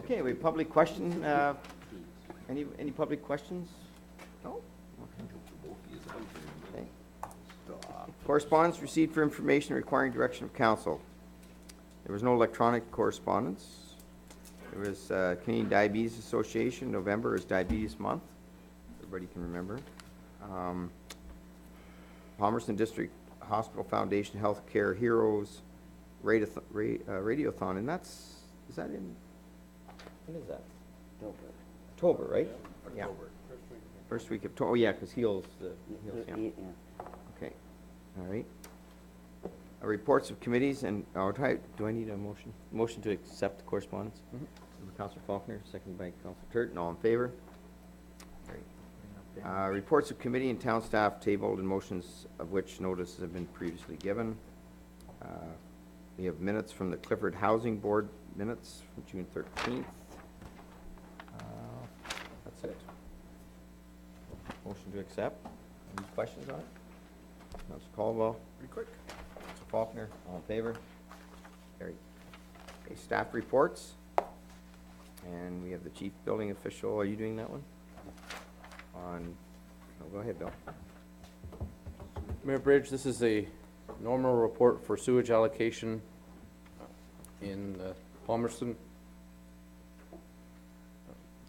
Okay, we public question, any public questions? No? Okay. Correspondence received for information requiring direction of council. There was no electronic correspondence. There was Canadian Diabetes Association, November is Diabetes Month. Everybody can remember. Palmerston District Hospital Foundation Healthcare Heroes Radiothon, and is that in, when is that? October, right? Yeah. First week of October, oh yeah, because Heals, yeah. Okay, all right. Reports of committees and, do I need a motion? Motion to accept the correspondence? Councillor Faulkner, seconded by Councillor Turton, all in favor? Reports of committee and town staff tabled and motions of which notices have been previously given. We have minutes from the Clifford Housing Board minutes from June 13th. That's it. Motion to accept. Any questions on it? Councillor Caldwell. Pretty quick. Councillor Faulkner, all in favor? Carried. Okay, staff reports. And we have the chief building official. Are you doing that one? Go ahead, Bill. Mayor Bridge, this is a normal report for sewage allocation in Palmerston.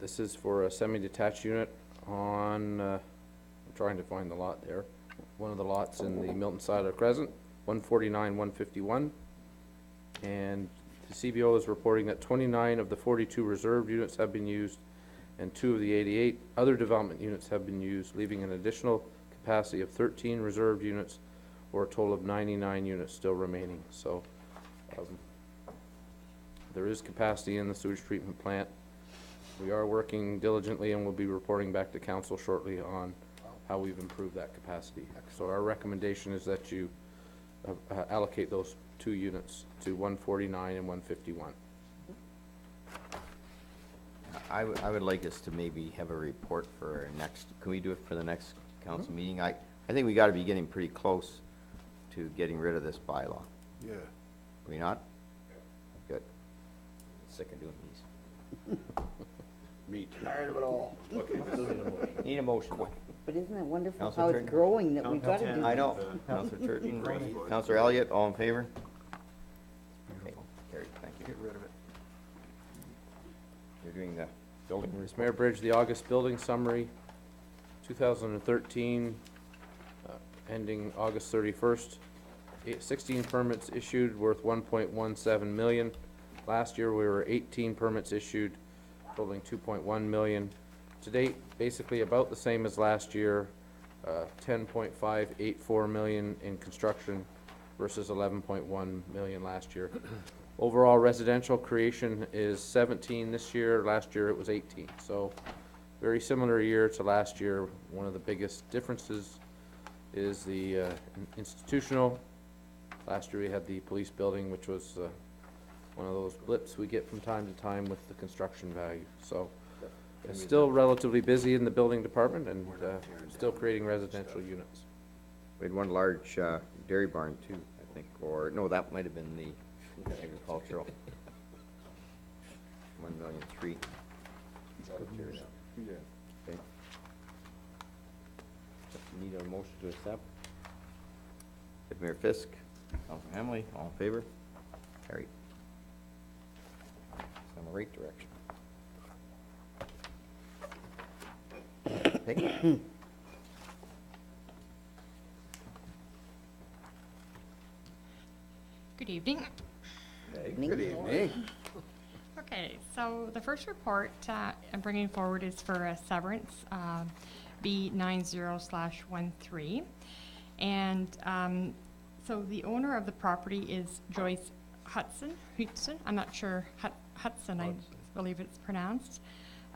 This is for a semi-detached unit on, I'm trying to find the lot there, one of the lots in the Milton side of Crescent, 149, 151. And the CBO is reporting that 29 of the 42 reserved units have been used and 2 of the 88 other development units have been used, leaving an additional capacity of 13 reserved units, or a total of 99 units still remaining. So there is capacity in the sewage treatment plant. We are working diligently and we'll be reporting back to council shortly on how we've improved that capacity. So our recommendation is that you allocate those 2 units to 149 and 151. I would like us to maybe have a report for our next, can we do it for the next council meeting? I think we got to be getting pretty close to getting rid of this bylaw. Yeah. Are we not? Good. Sick of doing these. Me too. Tired of it all. Need a motion. But isn't it wonderful Councillor how Turton? it's growing that we've got to do? I know. Councillor Turton, Councillor Elliott, all in favor? Okay, carried, thank you. Get rid of it. You're doing the building Yes, Mayor Bridge, the August building summary, 2013, ending August 31st. 16 permits issued worth 1.17 million. Last year we were 18 permits issued totaling 2.1 million. To date, basically about the same as last year, 10.584 million in construction versus 11.1 million last year. Overall residential creation is 17 this year. Last year it was 18. So very similar year to last year. One of the biggest differences is the institutional. Last year we had the police building, which was one of those blips we get from time to time with the construction value. So it's still relatively busy in the building department and still creating residential units. We had one large dairy barn too, I think, or no, that might have been the agricultural. 1,000,003. Yeah. Okay. Need a motion to accept. Mayor Fisk, Councilor Hamley, all in favor? Carried. It's in the right direction. Okay. Good evening. Good evening. Okay, so the first report I'm bringing forward is for a severance, B90/13. And so the owner of the property is Joyce Hudson. I'm not sure, Hudson, I believe it's pronounced,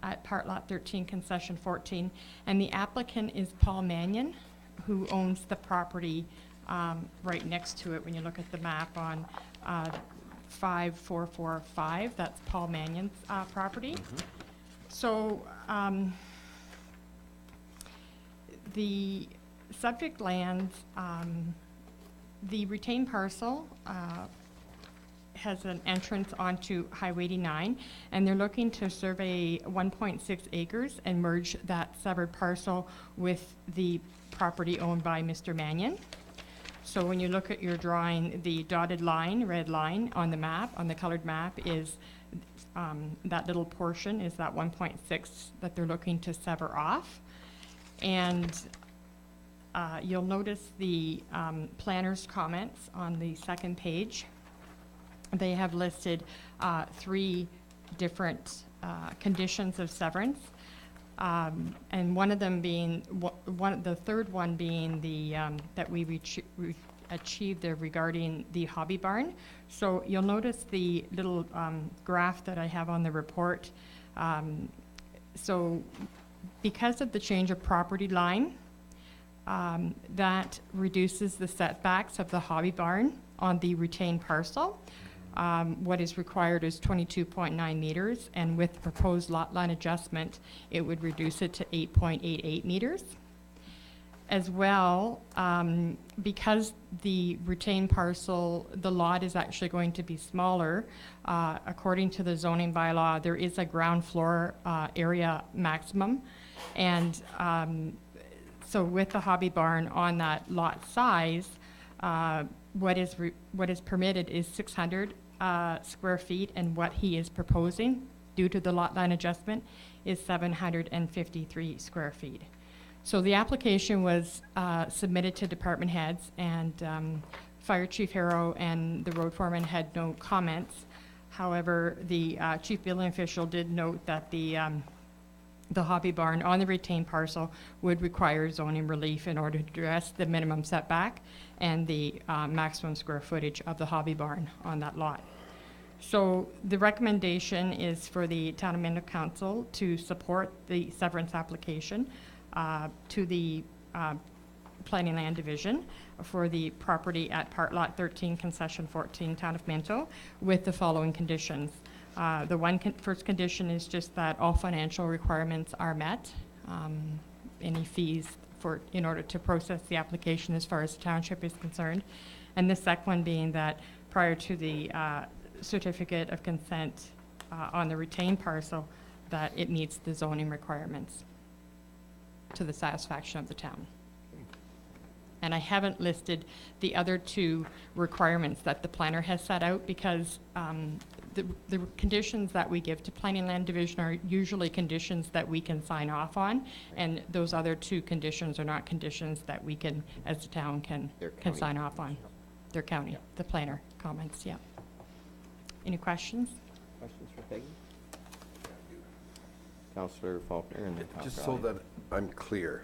at Part Lot 13, Concession 14. And the applicant is Paul Mannion, who owns the property right next to it. When you look at the map on 5445, that's Paul Mannion's property. So the subject lands, the retained parcel has an entrance onto Highway 89, and they're looking to survey 1.6 acres and merge that severed parcel with the property owned by Mr. Mannion. So when you look at your drawing, the dotted line, red line on the map, on the colored map, is that little portion is that 1.6 that they're looking to sever off. And you'll notice the planner's comments on the second page. They have listed 3 different conditions of severance. And one of them being, the third one being the, that we achieved there regarding the hobby barn. So you'll notice the little graph that I have on the report. So because of the change of property line, that reduces the setbacks of the hobby barn on the retained parcel. What is required is 22.9 meters, and with the proposed lot line adjustment, it would reduce it to 8.88 meters. As well, because the retained parcel, the lot is actually going to be smaller, according to the zoning bylaw, there is a ground floor area maximum. And so with the hobby barn on that lot size, what is permitted is 600 square feet, and what he is proposing due to the lot line adjustment is 753 square feet. So the application was submitted to department heads, and Fire Chief Harrow and the road foreman had no comments. However, the chief building official did note that the hobby barn on the retained parcel would require zoning relief in order to address the minimum setback and the maximum square footage of the hobby barn on that lot. So the recommendation is for the Town of Minto Council to support the severance application to the Planning Land Division for the property at Part Lot 13, Concession 14, Town of Minto, with the following conditions. The first condition is just that all financial requirements are met. Any fees in order to process the application as far as the township is concerned. And the second one being that prior to the certificate of consent on the retained parcel, that it meets the zoning requirements to the satisfaction of the town. And I haven't listed the other 2 requirements that the planner has set out, because the conditions that we give to Planning Land Division are usually conditions that we can sign off on, and those other 2 conditions are not conditions that we can, as the town, can sign off on. Their county, the planner comments, yeah. Any questions? Questions for Peggy? Councillor Faulkner and then Just Councillor so Elliott. that I'm clear,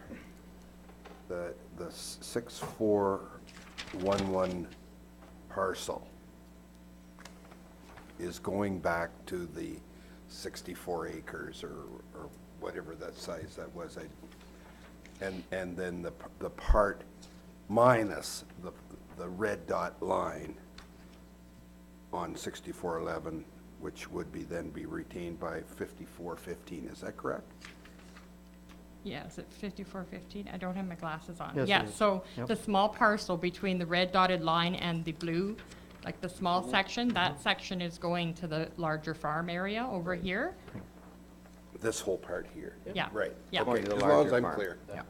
the 6411 parcel is going back to the 64 acres or whatever that size that was. And then the part minus the red dot line on 6411, which would then be retained by 5415, is that correct? Yeah, is it 5415? I don't have my glasses on. Yes, it Yeah, is. so Yep. the small parcel between the red dotted line and the blue, like the small section, that section is going to the larger farm area over here. This whole part here? Yeah. Right. Yeah. Okay, To the as long as larger I'm farm. clear. Yeah.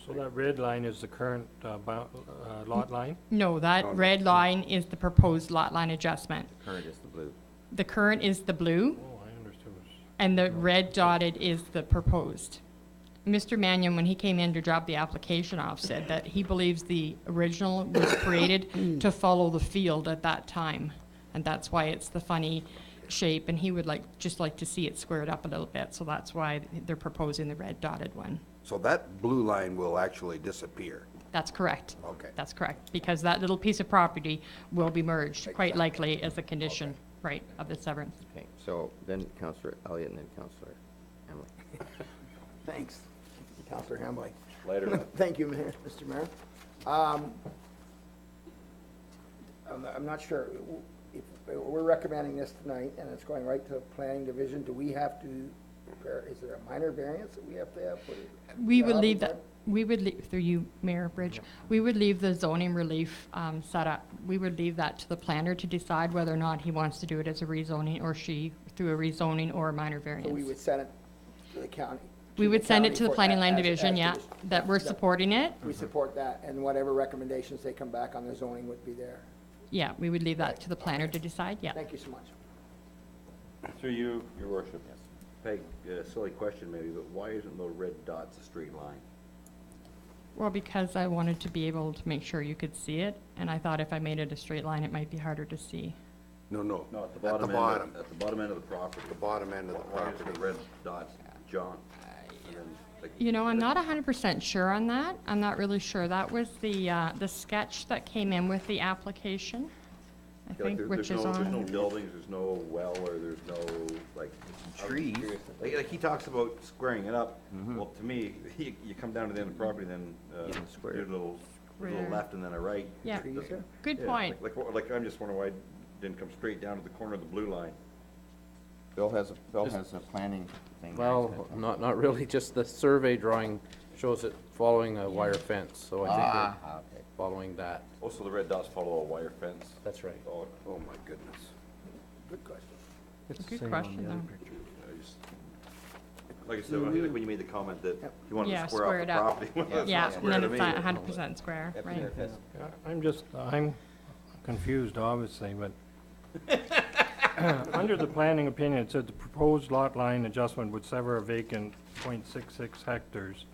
So that red line is the current lot line? No, that Oh, no. red line is the proposed lot line adjustment. Current is the blue. The current is the blue, Oh, I understood. and the red dotted is the proposed. Mr. Mannion, when he came in to drop the application off, said that he believes the original was created to follow the field at that time, and that's why it's the funny shape, and he would just like to see it squared up a little bit, so that's why they're proposing the red dotted one. So that blue line will actually disappear? That's correct. Okay. That's correct, because that little piece of property will be merged, quite likely as a condition, right, of the severance. Okay, so then Councillor Elliott and then Councillor Emily. Thanks, Councillor Hambley. Later. Thank you, Mr. Mayor. I'm not sure, if we're recommending this tonight, and it's going right to Planning Division, do we have to, is there a minor variance that we have to have? We would leave that, We would leave, through you, Mayor Bridge, we would leave the zoning relief set up. We would leave that to the planner to decide whether or not he wants to do it as a rezoning, or she through a rezoning or a minor So we variance. would send it to the county. We would send it to the for- planning line as- division, as yeah, to the- that we're that- supporting it. We support that, and whatever recommendations they come back on the zoning would be there. Yeah, we would leave that to the planner to decide, yeah. Thank you so much. Through you, your worship. Peg, silly question maybe, but why isn't the red dots a straight line? Well, because I wanted to be able to make sure you could see it, and I thought if I made it a straight line, it might be harder to see. No, no. No, at the At the bottom end, bottom, at the bottom end of the property. the bottom end of the Why isn't property. the red dots John? And then, like, You know, I'm not 100% sure on that. I'm not really sure. That was the sketch that came in with the application, I like, think, which is there's no on. buildings, there's no well, or there's no, like. Trees. Like he talks about squaring it up. Well, to me, you come down to the end of the property, then, Yeah, square. do a little Square. left and then a right. Yeah, Trees there? good Yeah, point. Like, I'm just wondering why it didn't come straight down to the corner of the blue line. Bill has a planning thing. Well, not really, just the survey drawing shows it following a wire fence, so I think Ah, they're okay. following that. Also, the red dots follow a wire fence. That's right. Oh, Oh, my goodness. Good question. Good question, though. I just, like I said, like when you made the comment that Yep. you wanted Yeah, to square square up it the up. property. Well, that's Yeah, not and square then to it's me. not 100% square, right? Yeah, I'm confused, obviously, but under the planning opinion, it said the proposed lot line adjustment would sever a vacant .66 hectares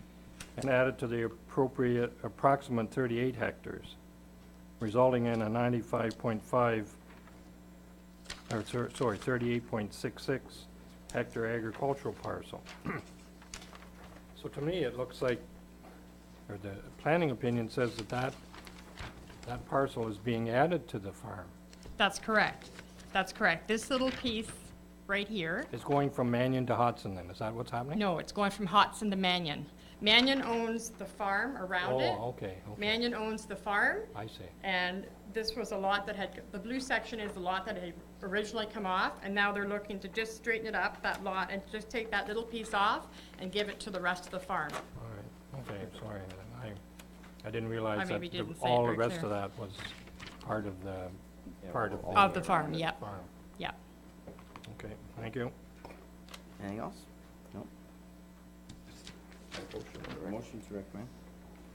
and add it to the appropriate approximate 38 hectares, resulting in a 95.5, or sorry, 38.66 hectare agricultural parcel. So to me, it looks like, or the planning opinion says that parcel is being added to the farm. That's correct. That's correct. This little piece right here, It's going from Mannion to Hudson then, is that what's happening? no, it's going from Hudson to Mannion. Mannion owns the farm around it. Oh, okay, Mannion owns the farm, I see. and this was a lot that had, the blue section is the lot that had originally come off, and now they're looking to just straighten it up, that lot, and just take that little piece off and give it to the rest of the farm. All right, okay, sorry, then. I didn't realize that maybe didn't say it all the very rest clear. of that was part of the, part of the. Of the farm, yep, Farm, yep. okay, thank you. Anything else? No? Motion to recommend?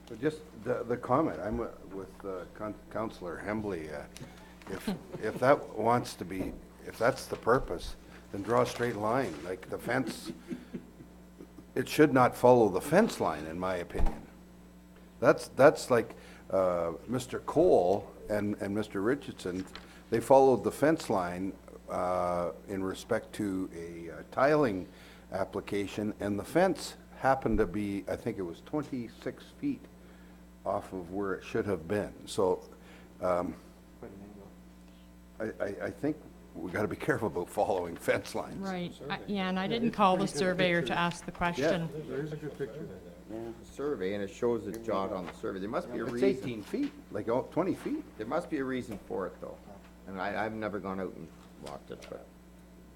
So just the comment, I'm with Councillor Hembley. If that wants to be, if that's the purpose, then draw a straight line, like the fence. It should not follow the fence line, in my opinion. That's like Mr. Cole and Mr. Richardson, they followed the fence line in respect to a tiling application, and the fence happened to be, I think it was 26 feet off of where it should have been. So I think we got to be careful about following fence lines. Right, yeah, and I didn't call the surveyor to ask the question. The survey, and it shows it jog on the survey. There must be a It's reason. 18 feet, like 20 feet. There must be a reason for it, though. And I've never gone out and walked it, but.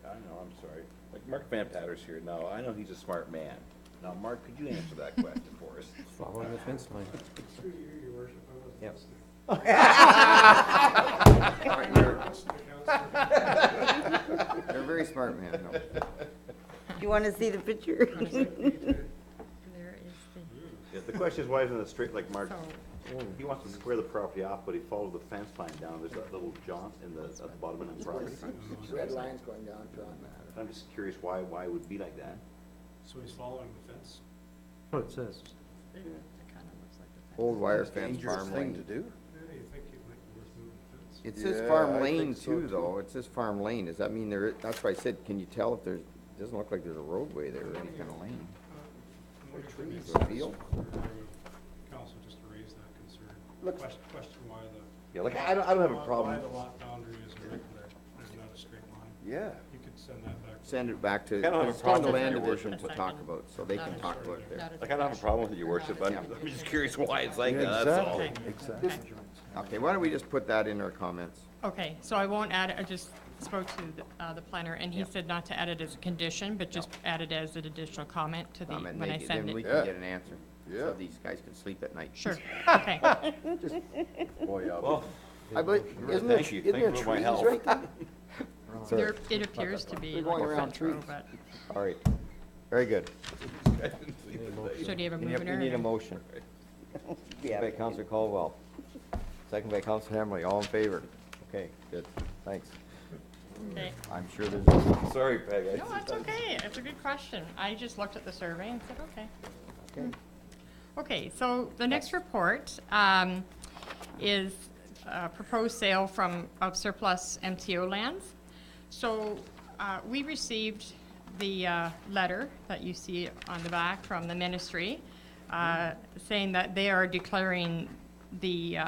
I know, I'm sorry. Like Mark Van Patter's here now. I know he's a smart man. Now, Mark, could you answer that question for us? Following the fence line. Yep. You're a very smart man, no. Do you want to see the picture? There is the, Yeah, the question is, why isn't it straight like Mark? so, He wants to square the property off, but he followed the fence line down. There's that little jaunt at the bottom of the property. Red lines going down, John. I'm just curious why it would be like that. So he's following the fence? What it says. it kind of looks like the fence. Old wire fence, Dangerous farm thing to lane. do. Yeah, you think it might be worth moving the fence? It says Yeah, farm I lane think so, too, too. though. It says farm lane. Does that mean that's why I said, can you tell if there's, doesn't look like there's a roadway there or any kind of lane? I'm wondering if it makes A sense field? for council just to raise that concern. Question why the. Yeah, like, I don't have a why problem. the lot boundary is irregular, there's not a straight line. Yeah. You could send that back. Send it back to, I don't have a it's going to problem land with your division to worship. talk about, so they can talk about it there. Not as Like, I don't have a problem with it, your worship. I'm just curious why it's like that, that's all. Exactly. Okay, why don't we just put that in our comments? Okay, so I won't add it, I just spoke to the planner, and he Yep. said not to add it as a condition, but just add it as an additional comment to the, Comment, when I maybe, send then we it. can get an answer. so these guys can sleep at night. Sure, okay. Boy, Well, I believe, isn't there, Thank you. isn't there Thank you for my trees help. right there? There, it appears to be They're like going a around fence row, trees. but, All right, very good. so do you have a We mover? need a motion. Yeah. By Counselor Caldwell, second by Counselor Hamley, all in favor? Okay, good, thanks. Okay. I'm sure there's, Sorry, Peg. No, that's okay, it's a good question. I just looked at the survey and said, okay. okay, Okay, so the next report is proposed sale of surplus MTO lands. So we received the letter that you see on the back from the ministry saying that they are declaring the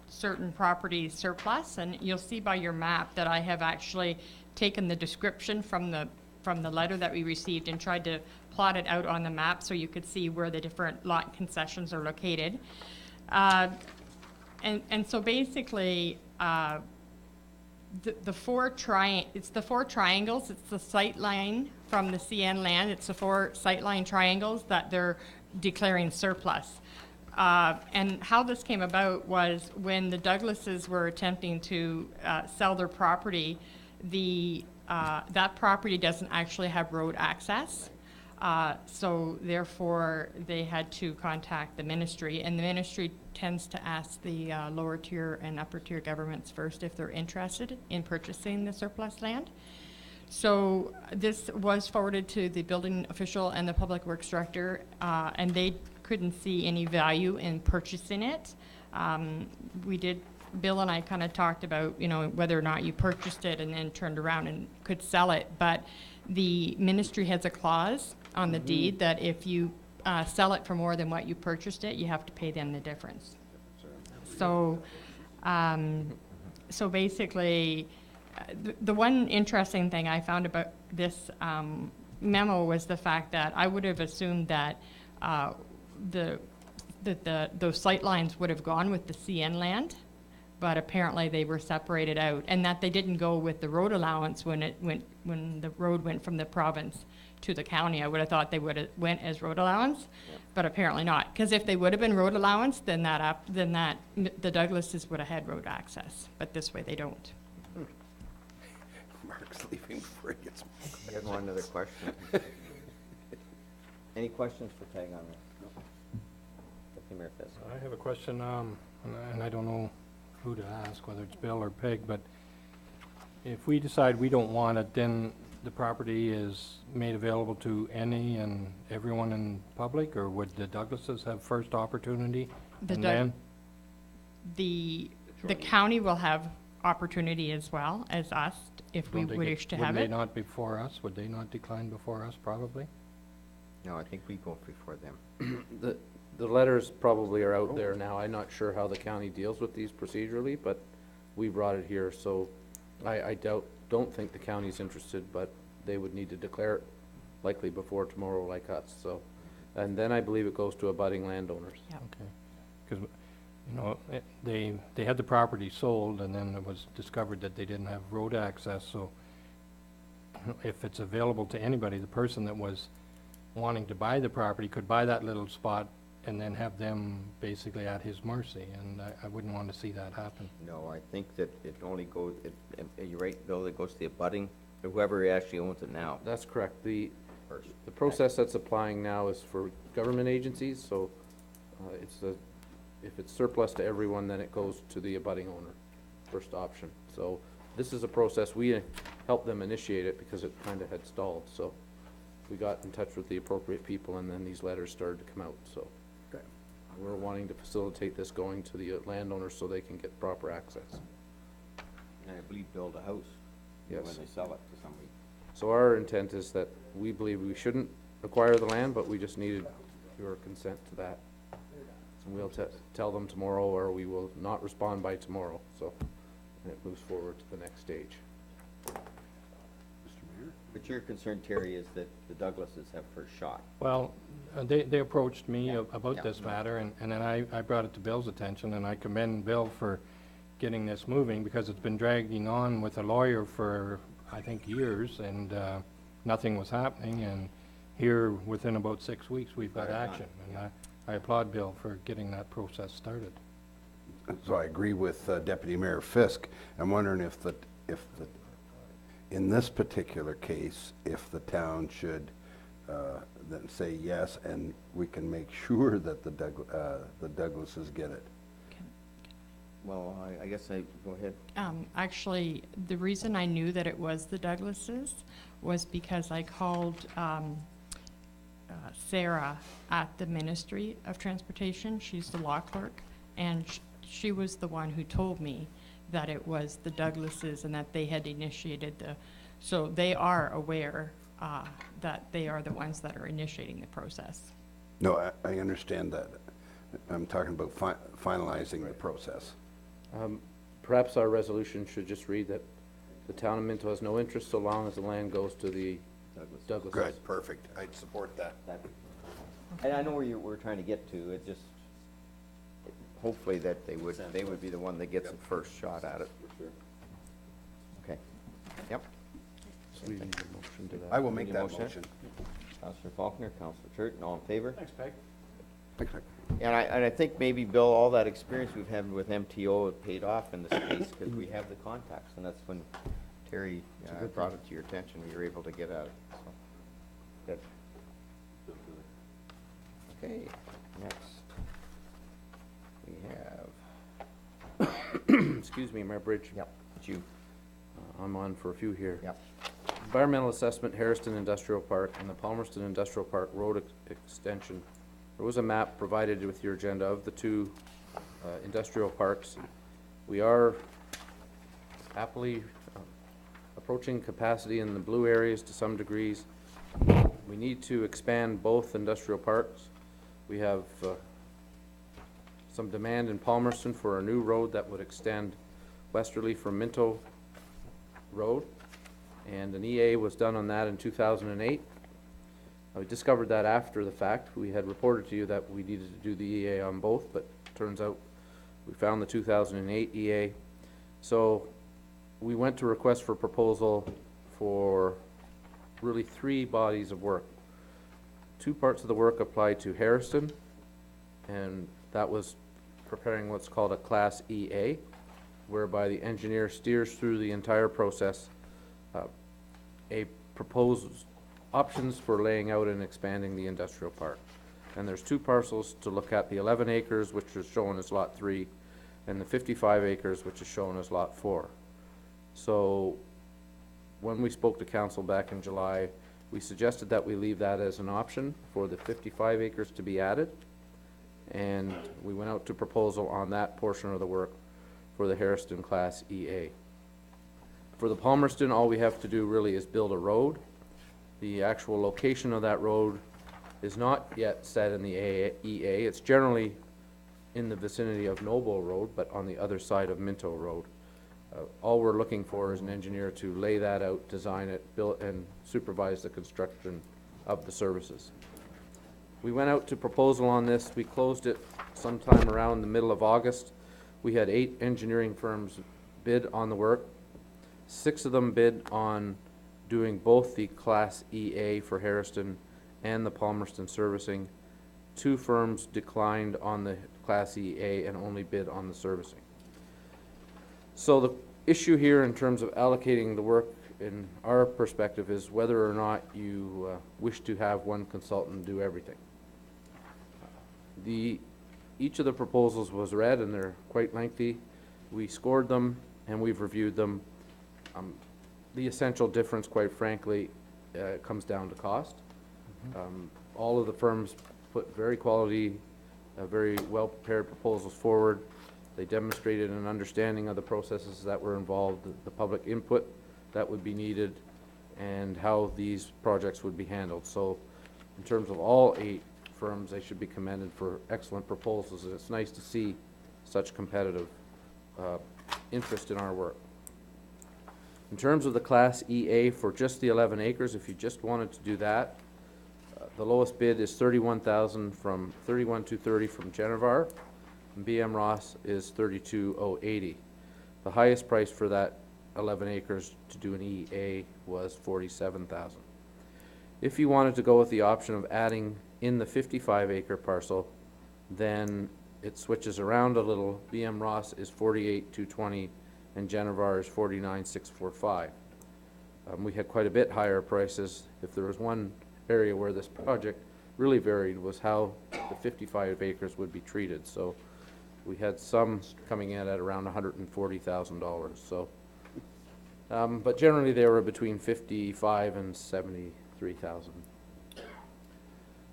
certain properties surplus, and you'll see by your map that I have actually taken the description from the letter that we received and tried to plot it out on the map so you could see where the different lot concessions are located. And so basically, it's the four triangles, it's the sight line from the CN land, it's the four sight line triangles that they're declaring surplus. And how this came about was when the Douglases were attempting to sell their property, that property doesn't actually have road access. So therefore, they had to contact the ministry, and the ministry tends to ask the lower tier and upper tier governments first if they're interested in purchasing the surplus land. So this was forwarded to the building official and the public works director, and they couldn't see any value in purchasing it. Bill and I kind of talked about, whether or not you purchased it and then turned around and could sell it, but the ministry has a clause on the deed that if you sell it for more than what you purchased it, you have to pay them the difference. So, so basically, the one interesting thing I found about this memo was the fact that I would have assumed that those sight lines would have gone with the CN land, but apparently they were separated out, and that they didn't go with the road allowance when the road went from the province to the county. I would have thought they would have went as road allowance, but apparently not. Because if they would have been road allowance, then the Douglases would have had road access, but this way they don't. Mark's leaving before he gets. you had one other question. Any questions for Peg on this? Deputy Mayor Fisk. I have a question, and I don't know who to ask, whether it's Bill or Peg, but if we decide we don't want it, then the property is made available to any and everyone in public, or would the Douglases have first opportunity? The And Doug- then, The county will have opportunity as well as us if we don't they wish to would have they it. not before us? Would they not decline before us, probably? No, I think we go before them. The letters probably are out there now. I'm not sure how the county deals with these procedurally, but we brought it here, so I don't think the county's interested, but they would need to declare it likely before tomorrow like us, so. And then I believe it goes to abutting landowners. Yeah. Okay, because, they had the property sold, and then it was discovered that they didn't have road access, so if it's available to anybody, the person that was wanting to buy the property could buy that little spot and then have them basically at his mercy, and I wouldn't want to see that happen. No, I think that it only goes, you're right, Bill, it goes to the abutting, whoever actually owns it now That's correct. The first. process that's applying now is for government agencies, so if it's surplus to everyone, then it goes to the abutting owner, first option. So this is a process, we helped them initiate it because it kind of had stalled, so we got in touch with the appropriate people, and then these letters started to come out, so. Okay. We're wanting to facilitate this going to the landowners so they can get proper access. And I believe build a house. Yes. When they sell it to somebody. So our intent is that we believe we shouldn't acquire the land, but we just needed your consent to that. And we'll tell them tomorrow, or we will not respond by tomorrow, so, and it moves forward to the next stage. But your concern, Terry, is that the Douglases have first shot. Well, they approached me Yeah. about Yeah. this matter, and then I brought it to Bill's attention, and I commend Bill for getting this moving, because it's been dragging on with a lawyer for, I think, years, and nothing was happening, and here within about 6 weeks, we've got action. And I applaud Bill for getting that process started. So I agree with Deputy Mayor Fisk. I'm wondering if in this particular case, if the town should then say yes, and we can make sure that the Douglases get it. Well, I guess go ahead. Actually, the reason I knew that it was the Douglases was because I called Sarah at the Ministry of Transportation. She's the law clerk, and she was the one who told me that it was the Douglases and that they had initiated so they are aware that they are the ones that are initiating the process. No, I understand that. I'm talking about finalizing the process. Perhaps our resolution should just read that the town of Minto has no interest so long as the land goes to the Douglases. Good, perfect. I'd support that. And I know where we're trying to get to, it just, hopefully that they would be the one that gets the first shot at it. Okay, yep. So we need a motion to that. I will make Any that motion? motion. Counselor Faulkner, Counselor Churton, all in favor? Thanks, Peg. Thanks, Nick. And I think maybe, Bill, all that experience we've had with MTO have paid off in this case, because we have the contacts, and that's when Terry brought it to your attention, we were able to get at it, so. Good. Okay, next, we have, Excuse me, Mayor Bridge. yep, it's you, I'm on for a few here. yep. Environmental assessment, Harrison Industrial Park and the Palmerston Industrial Park Road extension. There was a map provided with your agenda of the two industrial parks. We are happily approaching capacity in the blue areas to some degrees. We need to expand both industrial parks. We have some demand in Palmerston for a new road that would extend westerly from Minto Road, and an EA was done on that in 2008. We discovered that after the fact. We had reported to you that we needed to do the EA on both, but turns out we found the 2008 EA. So we went to request for proposal for really 3 bodies of work. 2 parts of the work applied to Harrison, and that was preparing what's called a Class EA, whereby the engineer steers through the entire process, proposes options for laying out and expanding the industrial park. And there's 2 parcels to look at, the 11 acres, which is shown as Lot 3, and the 55 acres, which is shown as Lot 4. So when we spoke to council back in July, we suggested that we leave that as an option for the 55 acres to be added, and we went out to proposal on that portion of the work for the Harrison Class EA. For the Palmerston, all we have to do really is build a road. The actual location of that road is not yet set in the EA. It's generally in the vicinity of Noble Road, but on the other side of Minto Road. All we're looking for is an engineer to lay that out, design it, build, and supervise the construction of the services. We went out to proposal on this. We closed it sometime around the middle of August. We had 8 engineering firms bid on the work. 6 of them bid on doing both the Class EA for Harrison and the Palmerston servicing. 2 firms declined on the Class EA and only bid on the servicing. So the issue here in terms of allocating the work in our perspective is whether or not you wish to have one consultant do everything. Each of the proposals was read, and they're quite lengthy. We scored them and we've reviewed them. The essential difference, quite frankly, comes down to cost. All of the firms put very quality, very well-prepared proposals forward. They demonstrated an understanding of the processes that were involved, the public input that would be needed, and how these projects would be handled. So in terms of all 8 firms, they should be commended for excellent proposals, and it's nice to see such competitive interest in our work. In terms of the Class EA for just the 11 acres, if you just wanted to do that, the lowest bid is $31,230 from Genevar, and BM Ross is $32,080. The highest price for that 11 acres to do an EA was $47,000. If you wanted to go with the option of adding in the 55-acre parcel, then it switches around a little. BM Ross is 48,220 and Genevar is 49,645. We had quite a bit higher prices. If there was one area where this project really varied was how the 55 acres would be treated. So we had some coming in at around $140,000. So, but generally they were between 55 and 73,000.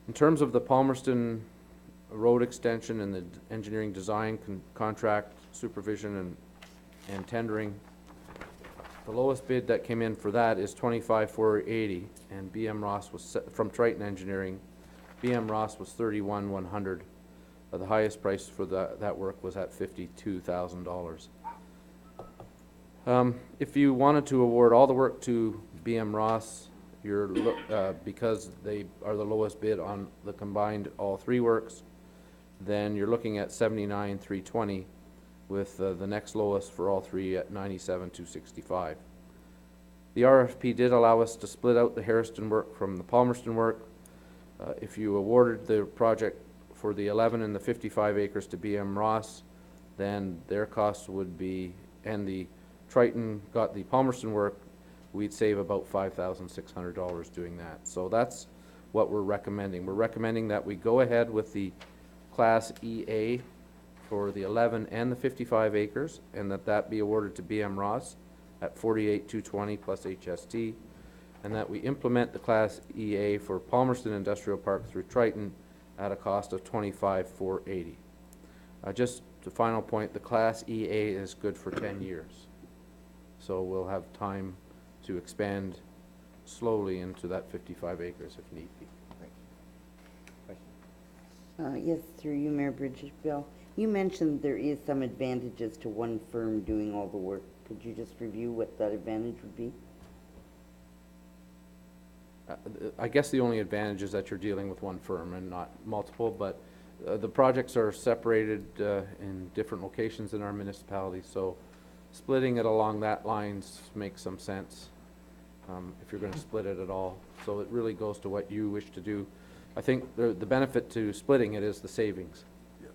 In terms of the Palmerston Road extension and the engineering design contract supervision and tendering, the lowest bid that came in for that is $25,480, and BM Ross was from Triton Engineering. BM Ross was $31,100. The highest price for that work was at $52,000. If you wanted to award all the work to BM Ross, because they are the lowest bid on the combined all three works, then you're looking at $79,320, with the next lowest for all three at $97,265. The RFP did allow us to split out the Harrison work from the Palmerston work. If you awarded the project for the 11 and the 55 acres to BM Ross, then their costs would be, and the Triton got the Palmerston work, we'd save about $5,600 doing that. So that's what we're recommending. We're recommending that we go ahead with the Class EA for the 11 and the 55 acres, and that be awarded to BM Ross at $48,220 plus HST, and that we implement the Class EA for Palmerston Industrial Park through Triton at a cost of $25,480. Just the final point, the Class EA is good for 10 years. So we'll have time to expand slowly into that 55 acres if need be. Yes, through you, Mayor Bridges. Bill, you mentioned there is some advantages to one firm doing all the work. Could you just review what that advantage would be? I guess the only advantage is that you're dealing with one firm and not multiple, but the projects are separated in different locations in our municipality, so splitting it along that lines makes some sense if you're going to split it at all. So it really goes to what you wish to do. I think the benefit to splitting it is the savings. Yep.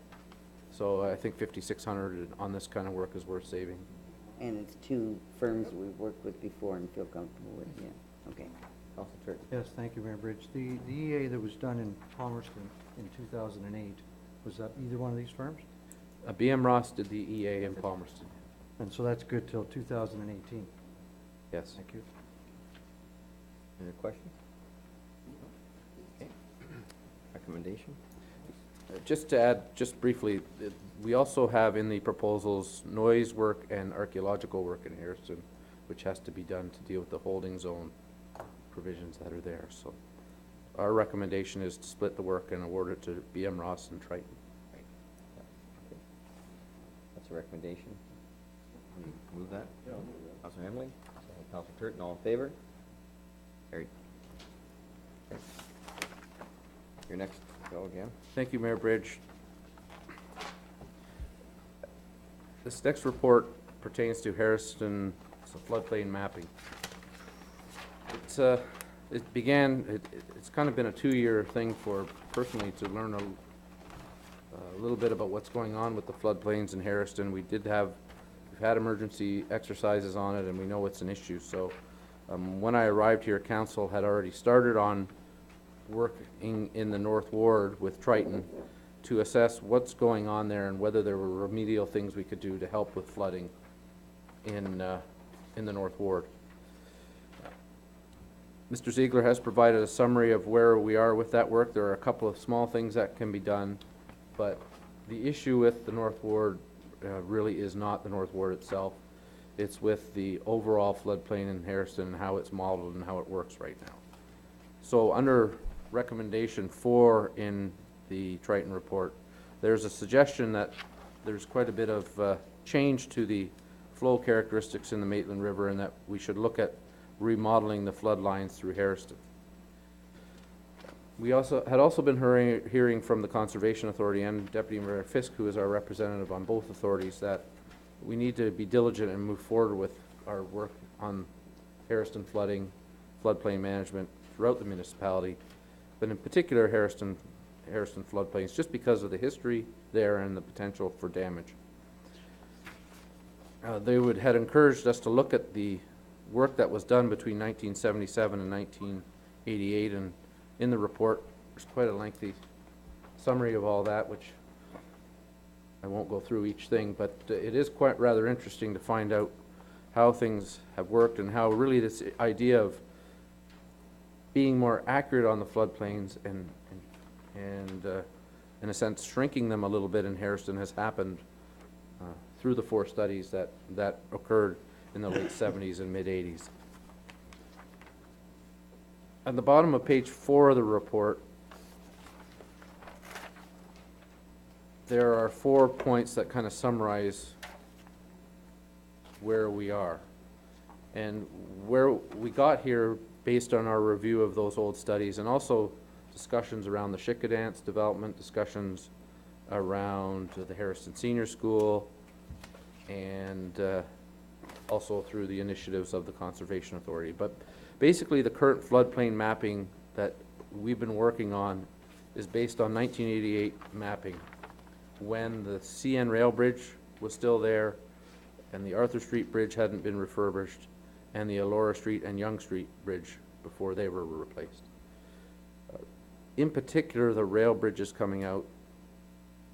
So I think $5,600 on this kind of work is worth saving. And it's two firms we've worked with before and feel comfortable with, yeah, okay. Council Turton. Yes, thank you, Mayor Bridge. The EA that was done in Palmerston in 2008, was that either one of these firms? BM Ross did the EA in Palmerston. And so that's good till 2018. Yes. Thank you. Any questions? Okay. Recommendation? Just to add, just briefly, we also have in the proposals noise work and archaeological work in Harrison, which has to be done to deal with the holding zone provisions that are there. So our recommendation is to split the work and award it to BM Ross and Triton. Right. Yeah. Okay. That's a recommendation. Move that? Yeah, I'll move that. Councilor Hemley, Councilor Turton, all in favor? Carried. Okay. Your next, go again. Thank you, Mayor Bridge. This next report pertains to Harrison floodplain mapping. It's kind of been a 2-year thing for, personally, to learn a little bit about what's going on with the floodplains in Harrison. We've had emergency exercises on it, and we know it's an issue. So when I arrived here, council had already started on working in the North Ward with Triton to assess what's going on there and whether there were remedial things we could do to help with flooding in the North Ward. Mr. Ziegler has provided a summary of where we are with that work. There are a couple of small things that can be done, but the issue with the North Ward really is not the North Ward itself. It's with the overall floodplain in Harrison and how it's modeled and how it works right now. So under recommendation 4 in the Triton report, there's a suggestion that there's quite a bit of change to the flow characteristics in the Maitland River and that we should look at remodeling the flood lines through Harrison. We had also been hearing from the Conservation Authority and Deputy Mayor Fisk, who is our representative on both authorities, that we need to be diligent and move forward with our work on Harrison flooding, floodplain management. throughout the municipality, but in particular Harrison floodplains, just because of the history there and the potential for damage. They had encouraged us to look at the work that was done between 1977 and 1988, and in the report, there's quite a lengthy summary of all that, which I won't go through each thing, but it is quite rather interesting to find out how things have worked and how really this idea of being more accurate on the floodplains and in a sense shrinking them a little bit in Harrison has happened through the 4 studies that occurred in the late 70s and mid 80s. At the bottom of page 4 of the report, there are 4 points that kind of summarize where we are. And where we got here based on our review of those old studies, and also discussions around the Chickadance development, discussions around the Harrison Senior School, and also through the initiatives of the Conservation Authority. But basically the current floodplain mapping that we've been working on is based on 1988 mapping, when the CN rail bridge was still there and the Arthur Street Bridge hadn't been refurbished, and the Elora Street and Young Street Bridge before they were replaced. In particular, the rail bridges coming out,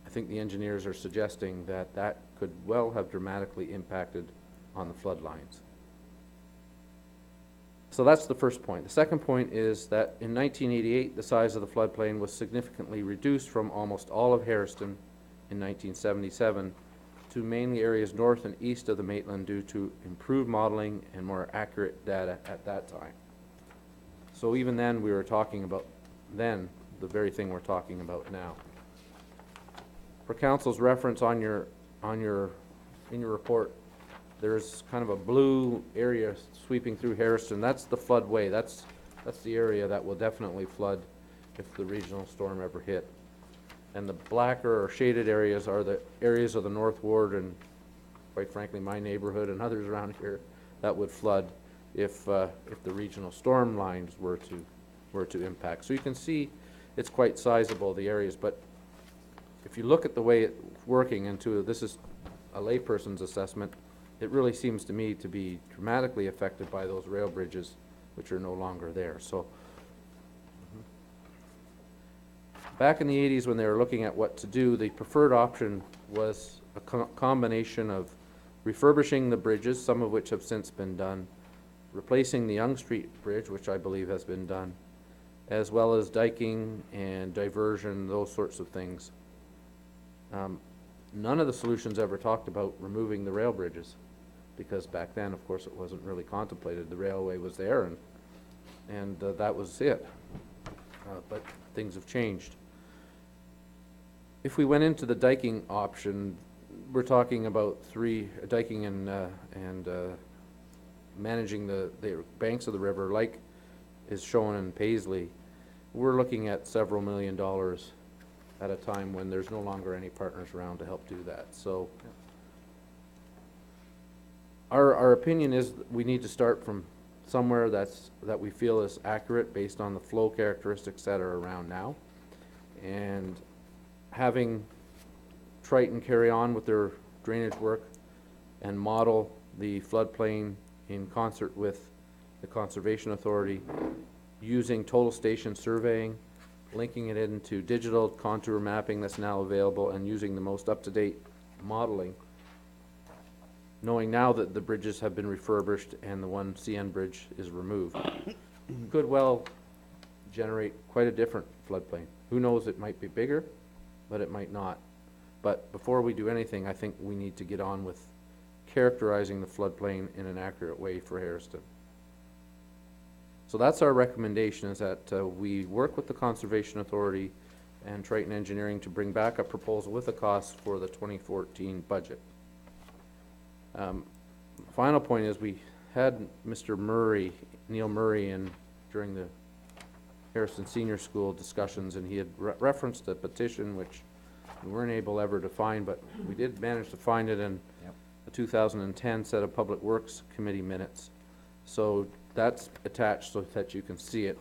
I think the engineers are suggesting that that could well have dramatically impacted on the flood lines. So that's the first point. The second point is that in 1988, the size of the floodplain was significantly reduced from almost all of Harrison in 1977 to mainly areas north and east of the Maitland due to improved modeling and more accurate data at that time. So even then, we were talking about then the very thing we're talking about now. For council's reference in your report, there's kind of a blue area sweeping through Harrison. That's the floodway. That's the area that will definitely flood if the regional storm ever hit. And the blacker or shaded areas are the areas of the North Ward and, quite frankly, my neighborhood and others around here that would flood if the regional storm lines were to impact. So you can see it's quite sizable, the areas. But if you look at the way it's working into, this is a layperson's assessment, it really seems to me to be dramatically affected by those rail bridges, which are no longer there. So. Back in the 80s, when they were looking at what to do, the preferred option was a combination of refurbishing the bridges, some of which have since been done, replacing the Young Street Bridge, which I believe has been done, as well as diking and diversion, those sorts of things. None of the solutions ever talked about removing the rail bridges, because back then, of course, it wasn't really contemplated. The railway was there, and that was it. But things have changed. If we went into the diking option, we're talking about diking and managing the banks of the river, like is shown in Paisley. We're looking at several $1 million at a time when there's no longer any partners around to help do that. So our opinion is that we need to start from somewhere that we feel is accurate based on the flow characteristics that are around now, and having Triton carry on with their drainage work and model the floodplain in concert with the Conservation Authority, using total station surveying, linking it into digital contour mapping that's now available, and using the most up-to-date modeling, knowing now that the bridges have been refurbished and the one CN bridge is removed, could well generate quite a different floodplain. Who knows, it might be bigger, but it might not. But before we do anything, I think we need to get on with characterizing the floodplain in an accurate way for Harrison. So that's our recommendation, is that we work with the Conservation Authority and Triton Engineering to bring back a proposal with a cost for the 2014 budget. Final point is we had Mr. Neil Murray in during the Harrison Senior School discussions, and he had referenced a petition which we weren't able ever to find, but we did manage to find it in the 2010 set of Public Works Committee minutes. So that's attached so that you can see it.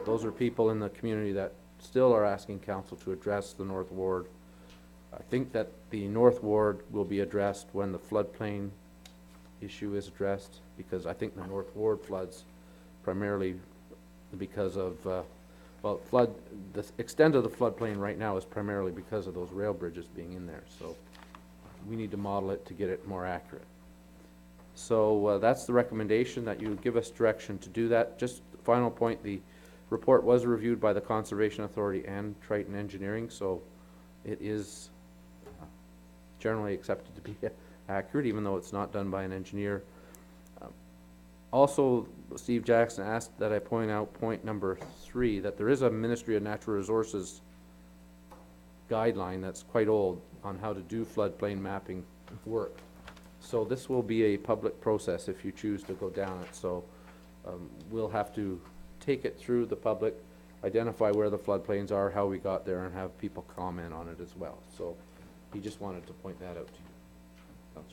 Those are people in the community that still are asking council to address the North Ward. I think that the North Ward will be addressed when the floodplain issue is addressed, because I think the North Ward floods primarily because of, the extent of the floodplain right now is primarily because of those rail bridges being in there, so we need to model it to get it more accurate. So that's the recommendation, that you give us direction to do that. Just final point, the report was reviewed by the Conservation Authority and Triton Engineering, so it is generally accepted to be accurate, even though it's not done by an engineer. Also, Steve Jackson asked that I point out point number 3, that there is a Ministry of Natural Resources guideline that's quite old on how to do floodplain mapping work. So this will be a public process if you choose to go down it. So we'll have to take it through the public, identify where the floodplains are, how we got there, and have people comment on it as well. So he just wanted to point that out to you,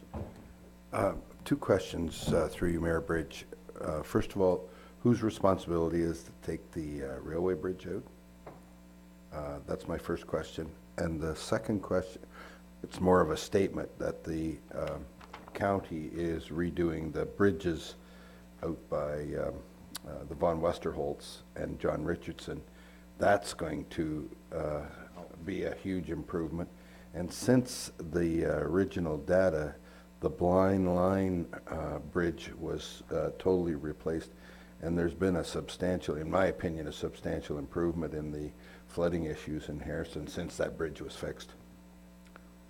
Councillor. Two questions through you, Mayor Bridge. First of all, whose responsibility is to take the railway bridge out? That's my first question. And the second question, it's more of a statement that the county is redoing the bridges out by the Von Westerholtz and John Richardson. That's going to be a huge improvement. And since the original data, the Blind Line Bridge was totally replaced, and there's been a substantial, in my opinion, a substantial improvement in the flooding issues in Harrison since that bridge was fixed.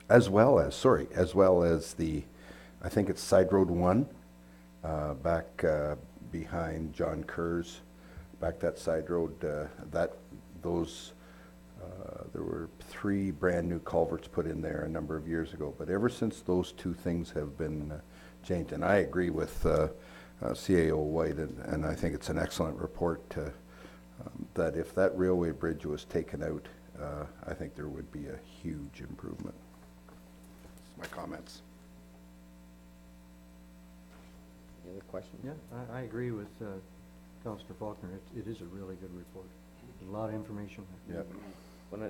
As well as the, I think it's Side Road 1, back behind John Kerr's, back that side road, there were 3 brand new culverts put in there a number of years ago. But ever since those 2 things have been changed, and I agree with CAO White, and I think it's an excellent report, that if that railway bridge was taken out, I think there would be a huge improvement. That's my comments. Any other questions? Yeah, I agree with Councillor Faulkner. It is a really good report. There's a lot of information there. Yep.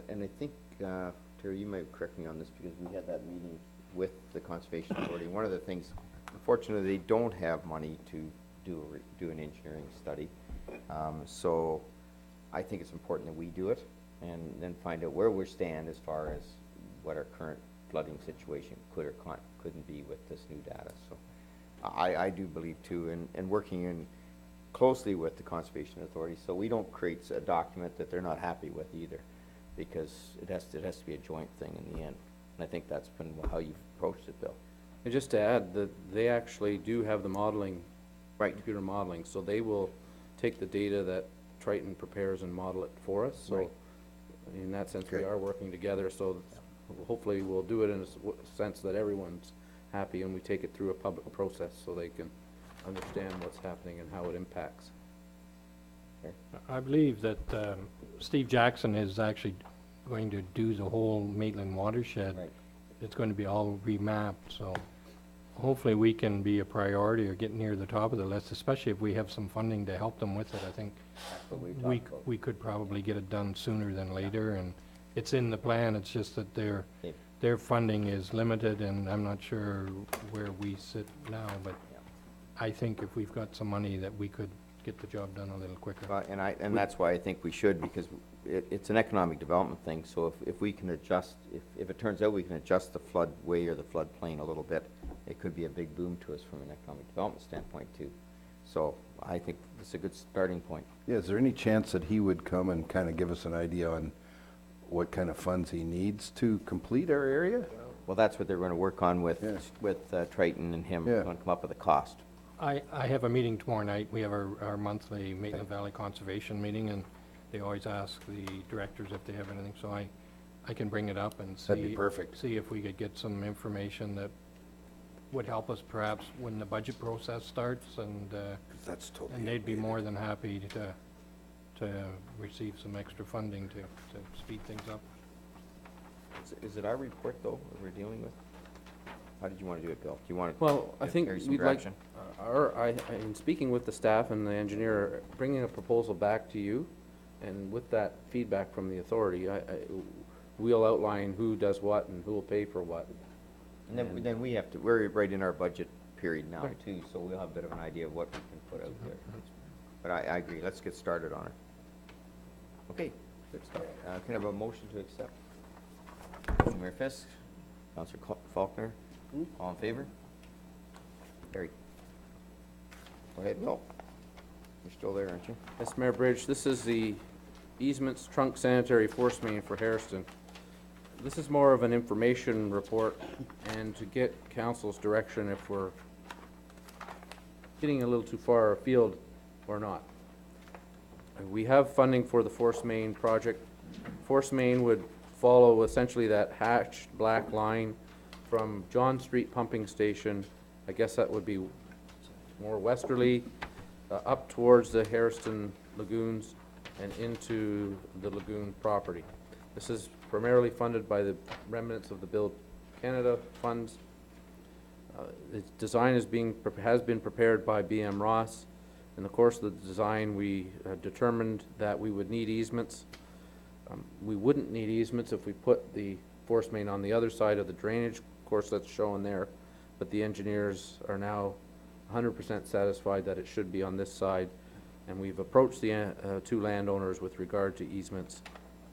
And I think, Terry, you might correct me on this, because we had that meeting with the Conservation Authority. One of the things, unfortunately, they don't have money to do an engineering study. So I think it's important that we do it, and then find out where we stand as far as what our current flooding situation could or couldn't be with this new data. So I do believe too, and working in closely with the Conservation Authority, so we don't create a document that they're not happy with either, because it has to be a joint thing in the end. And I think that's been how you've approached it, Bill. And just to add, that they actually do have the modeling, Right. computer modeling, so they will take the data that Triton prepares and model it for us. So Right. in that sense, we Okay. are working together, so hopefully we'll do it in a sense that everyone's happy, and we take it through a public process so they can understand what's happening and how it impacts. I believe that Steve Jackson is actually going to do the whole Maitland watershed. Right. It's going to be all remapped, so hopefully we can be a priority or get near the top of the list, especially if we have some funding to help them with it. I think That's what we talked about. we could probably get it done sooner than later, and it's in the plan. It's just that Okay. their funding is limited, and I'm not sure where we sit now, but Yeah. I think if we've got some money that we could get the job done a little quicker. And that's why I think we should, because it's an economic development thing, so if we can adjust, if it turns out we can adjust the floodway or the floodplain a little bit, it could be a big boom to us from an economic development standpoint too. So I think it's a good starting point. Yeah, is there any chance that he would come and kind of give us an idea on what kind of funds he needs to complete our area? Well, that's what they're going to work on with Yeah. Triton and him, Yeah. going to come up with a cost. I have a meeting tomorrow night. We have our monthly Maitland Valley Conservation meeting, and they always ask the directors if they have anything, so I can bring it up and see. That'd be perfect. See if we could get some information that would help us perhaps when the budget process starts, and That's totally. and they'd be more than happy to receive some extra funding to speed things up. Is it our report, though, that we're dealing with? How did you want to do it, Bill? Do you want to? Well, I think carry some we'd like, direction? in speaking with the staff and the engineer, bringing a proposal back to you And with that feedback from the authority, we'll outline who does what and who will pay for what. And then we have to, we're right in our budget period now Right. too, so we'll have a bit of an idea of what we can put out there. But I agree, let's get started on it. Okay, good stuff. Can I have a motion to accept? Mayor Fisk, Councillor Faulkner, all in favor? Carried. Go ahead, Bill. You're still there, aren't you? Yes, Mayor Bridge, this is the easements trunk sanitary force main for Hairston. This is more of an information report and to get council's direction if we're getting a little too far afield or not. We have funding for the force main project. Force main would follow essentially that hatched black line from John Street Pumping Station. I guess that would be more westerly, up towards the Hairston lagoons and into the lagoon property. This is primarily funded by the remnants of the Build Canada funds. Its design has been prepared by BM Ross. In the course of the design, we determined that we would need easements. We wouldn't need easements if we put the force main on the other side of the drainage course that's shown there, but the engineers are now 100% satisfied that it should be on this side, and we've approached the two landowners with regard to easements,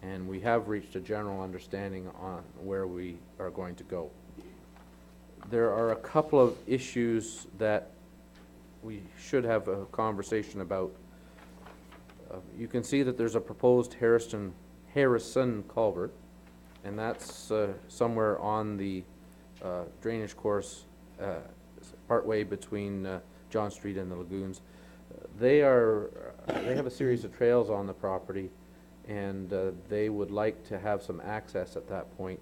and we have reached a general understanding on where we are going to go. There are a couple of issues that we should have a conversation about. You can see that there's a proposed Harrison culvert, and that's somewhere on the drainage course partway between John Street and the lagoons. They have a series of trails on the property, and they would like to have some access at that point.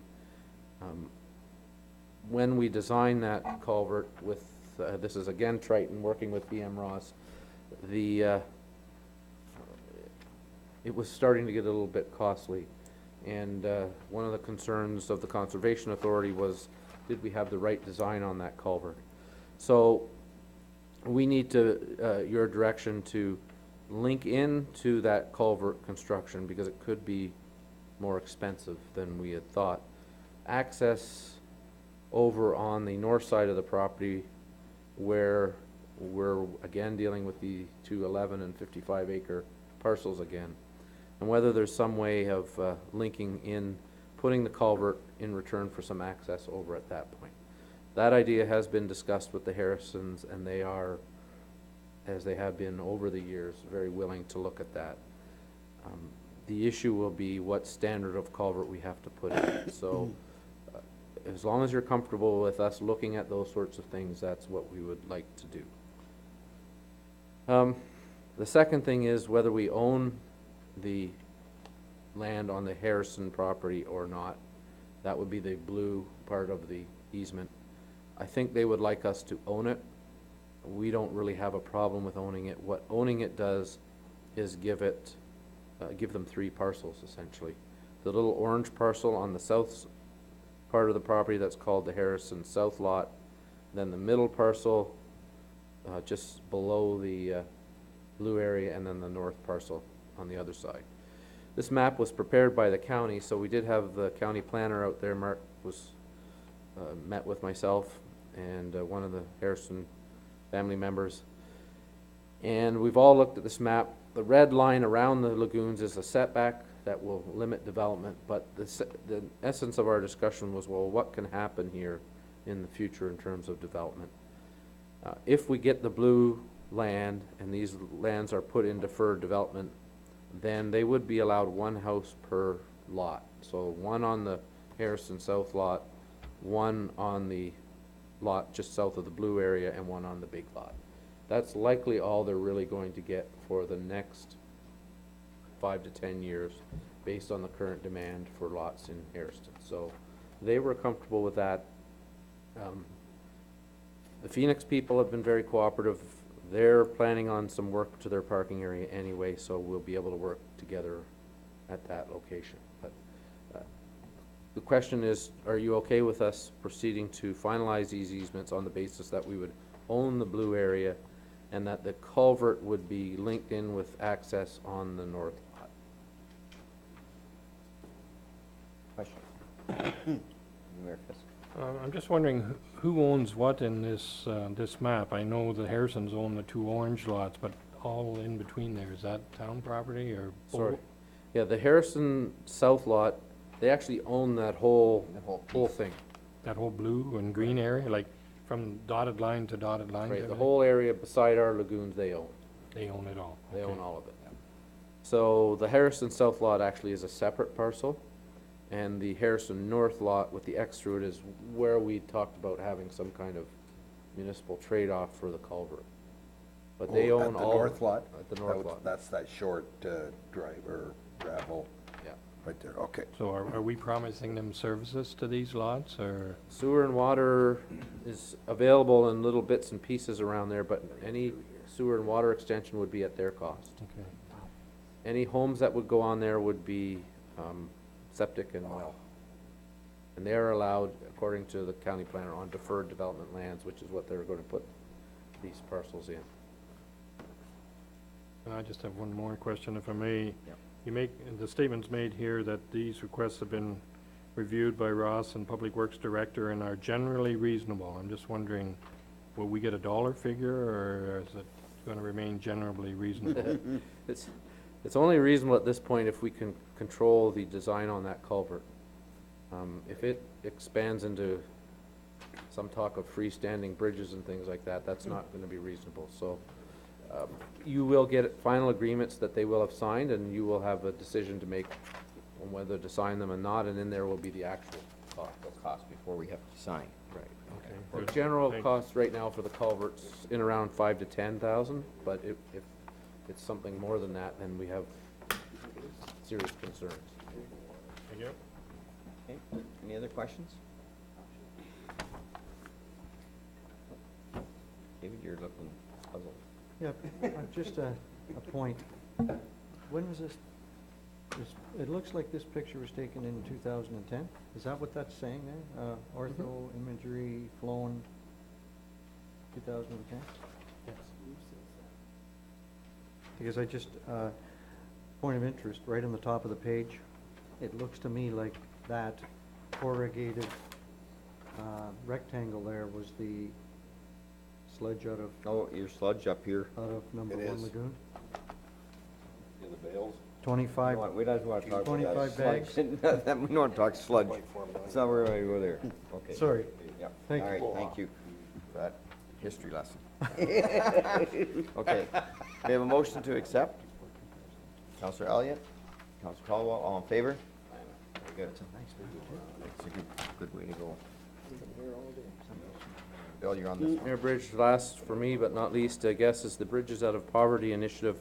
When we designed that culvert with, this is again Triton working with BM Ross, it was starting to get a little bit costly. And one of the concerns of the Conservation Authority was, did we have the right design on that culvert? So we need to, your direction to link into that culvert construction because it could be more expensive than we had thought. Access over on the north side of the property where we're again dealing with the 211 and 55 acre parcels again, and whether there's some way of linking in, putting the culvert in return for some access over at that point. That idea has been discussed with the Harrisons, and they are, as they have been over the years, very willing to look at that. The issue will be what standard of culvert we have to put in. So as long as you're comfortable with us looking at those sorts of things, that's what we would like to do. The second thing is whether we own the land on the Harrison property or not. That would be the blue part of the easement. I think they would like us to own it. We don't really have a problem with owning it. What owning it does is give them 3 parcels essentially. The little orange parcel on the south part of the property, that's called the Harrison South Lot. Then the middle parcel just below the blue area, and then the north parcel on the other side. This map was prepared by the county, so we did have the county planner out there. Mark was met with myself and one of the Harrison family members, and we've all looked at this map. The red line around the lagoons is a setback that will limit development, but the essence of our discussion was, well, what can happen here in the future in terms of development? If we get the blue land and these lands are put in deferred development, then they would be allowed 1 house per lot. So 1 on the Harrison South lot, 1 on the lot just south of the blue area, and 1 on the big lot. That's likely all they're really going to get for the next 5 to 10 years based on the current demand for lots in Hairston. So they were comfortable with that. The Phoenix people have been very cooperative. They're planning on some work to their parking area anyway, so we'll be able to work together at that location. But the question is, are you okay with us proceeding to finalize these easements on the basis that we would own the blue area and that the culvert would be linked in with access on the north lot? Mayor Fisk. I'm just wondering who owns what in this, this map? I know the Harrisons own the 2 orange lots, but all in between there, is that town property or? Sorry. Yeah, the Harrison South lot, they actually own that whole thing. That whole blue and green area, like from dotted line to dotted line? Right, the everything? whole area beside our lagoons, they own. They own it all? They Okay. own all of it. So the Harrison South lot actually is a separate parcel, and the Harrison North lot with the X through it is where we talked about having some kind of municipal trade-off for the culvert. But they Oh, own all. At the north lot? At the north That was- lot, That's that short drive or gravel yeah. right there, okay. So are we promising them services to these lots, or? Sewer and water is available in little bits and pieces around there, but any sewer and water extension would be at their cost. Okay. Any homes that would go on there would be septic and well. And they are allowed, according to the county planner, on deferred development lands, which is what they're going to put these parcels in. I just have one more question, if I may. Yep. You make, the statement's made here that these requests have been reviewed by Ross and Public Works Director and are generally reasonable. I'm just wondering, will we get a dollar figure, or is it gonna remain generally reasonable? It's only reasonable at this point if we can control the design on that culvert. If it expands into some talk of freestanding bridges and things like that, that's not gonna be reasonable, so. You will get final agreements that they will have signed, and you will have a decision to make on whether to sign them or not, and in there will be the actual cost. The cost before we have to sign. Right. Okay, The good. general Thanks. cost right now for the culverts in around 5 to 10,000, but if it's something more than that, then we have serious concerns. Thank you. Okay, any other questions? David, you're looking puzzled. Yeah, just a point. When was this, it looks like this picture was taken in 2010? Is that what that's saying there? Ortho imagery flown 2010? Yes. Because I just, point of interest, right on the top of the page, it looks to me like that corrugated rectangle there was the sledge out of Oh, your sludge up here. number It 1 is. lagoon? In the bales? 25, We don't want to talk about that. 25 bags? We don't want to talk sludge. It's not where we go there. Okay. Sorry. Yep. Thank All you. right, thank you for that history lesson. Okay, we have a motion to accept. Counselor Elliott, Counselor Caldwell, all in favor? Very good. It's a good way to go. Bill, you're on this one. Mayor Bridge, last for me, but not least, I guess, is the Bridges Out of Poverty Initiative.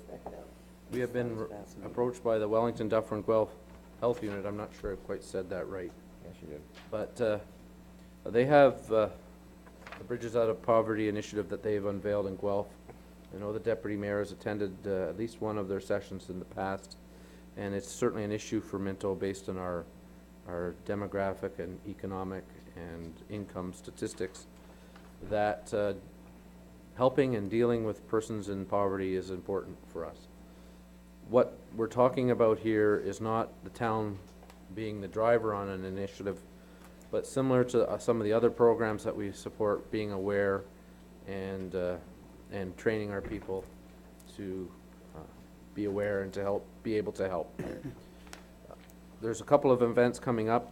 We have been approached by the Wellington, Dufferin, and Guelph Health Unit. I'm not sure I quite said that right. Yes, you did. But they have the Bridges Out of Poverty Initiative that they've unveiled in Guelph. I know the deputy mayor has attended at least one of their sessions in the past, and it's certainly an issue for Minto based on our demographic and economic and income statistics, that helping and dealing with persons in poverty is important for us. What we're talking about here is not the town being the driver on an initiative, but similar to some of the other programs that we support, being aware and training our people to be aware and to help, be able to help. There's a couple of events coming up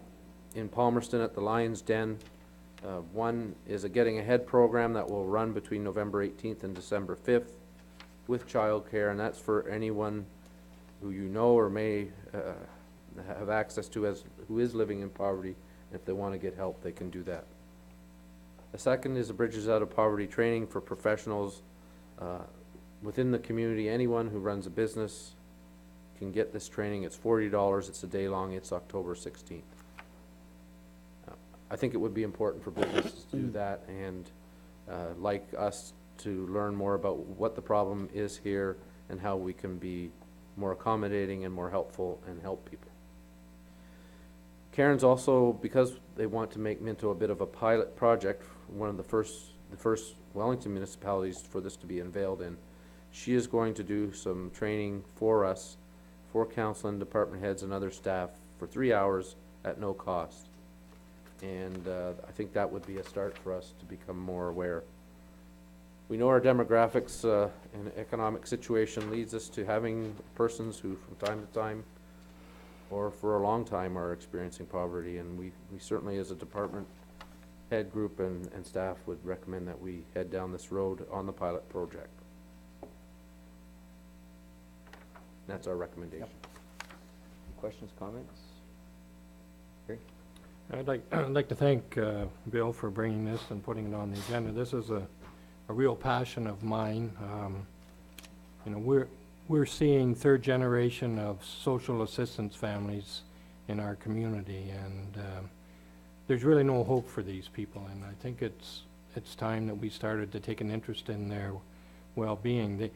in Palmerston at the Lion's Den. One is a Getting Ahead program that will run between November 18th and December 5th with childcare, and that's for anyone who you know or may have access to who is living in poverty. If they want to get help, they can do that. The second is the Bridges Out of Poverty training for professionals within the community. Anyone who runs a business can get this training. It's $40. It's a day long. It's October 16th. I think it would be important for businesses to do that and like us to learn more about what the problem is here and how we can be more accommodating and more helpful and help people. Karen's also, because they want to make Minto a bit of a pilot project, one of the first Wellington municipalities for this to be unveiled in, she is going to do some training for us, for council and department heads and other staff for 3 hours at no cost. And I think that would be a start for us to become more aware. We know our demographics and economic situation leads us to having persons who from time to time or for a long time are experiencing poverty, and we certainly as a department head group and staff would recommend that we head down this road on the pilot project. That's our recommendation. Questions, comments? Gary? I'd like to thank Bill for bringing this and putting it on the agenda. This is a real passion of mine. You know, we're seeing third generation of social assistance families in our community, and there's really no hope for these people, and I think it's time that we started to take an interest in their well-being.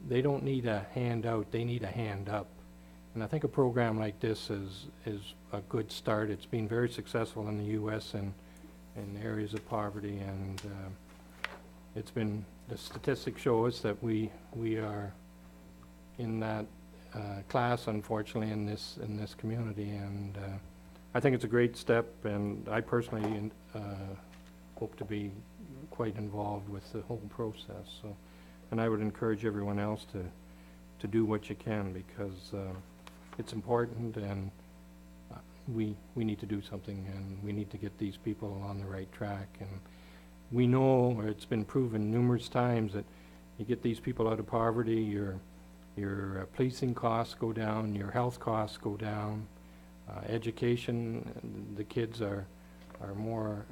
They don't need a handout, they need a hand up. And I think a program like this is a good start. It's been very successful in the U.S. and in areas of poverty, and the statistics show us that we are in that class, unfortunately, in this community, and I think it's a great step, and I personally hope to be quite involved with the whole process. So, and I would encourage everyone else to do what you can, because it's important, and we need to do something, and we need to get these people on the right track. And we know, or it's been proven numerous times, that you get these people out of poverty, your policing costs go down, your health costs go down, education, the kids are more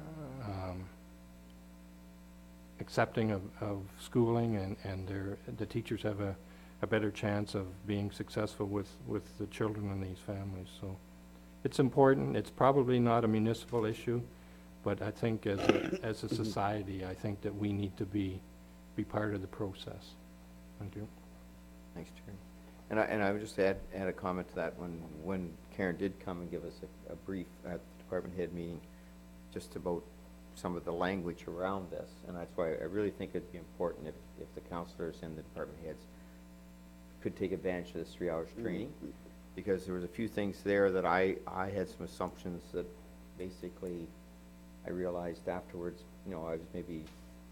accepting of schooling, and the teachers have a better chance of being successful with the children in these families. So it's important. It's probably not a municipal issue, but I think as a society, I think that we need to be part of the process. Thank you. Thanks, Terry. And I would just add a comment to that. When Karen did come and give us a brief at the department head meeting, just about some of the language around this, and that's why I really think it'd be important if the counselors and the department heads could take advantage of this 3 hours training, because there was a few things there that I had some assumptions that basically I realized afterwards, you know, I was maybe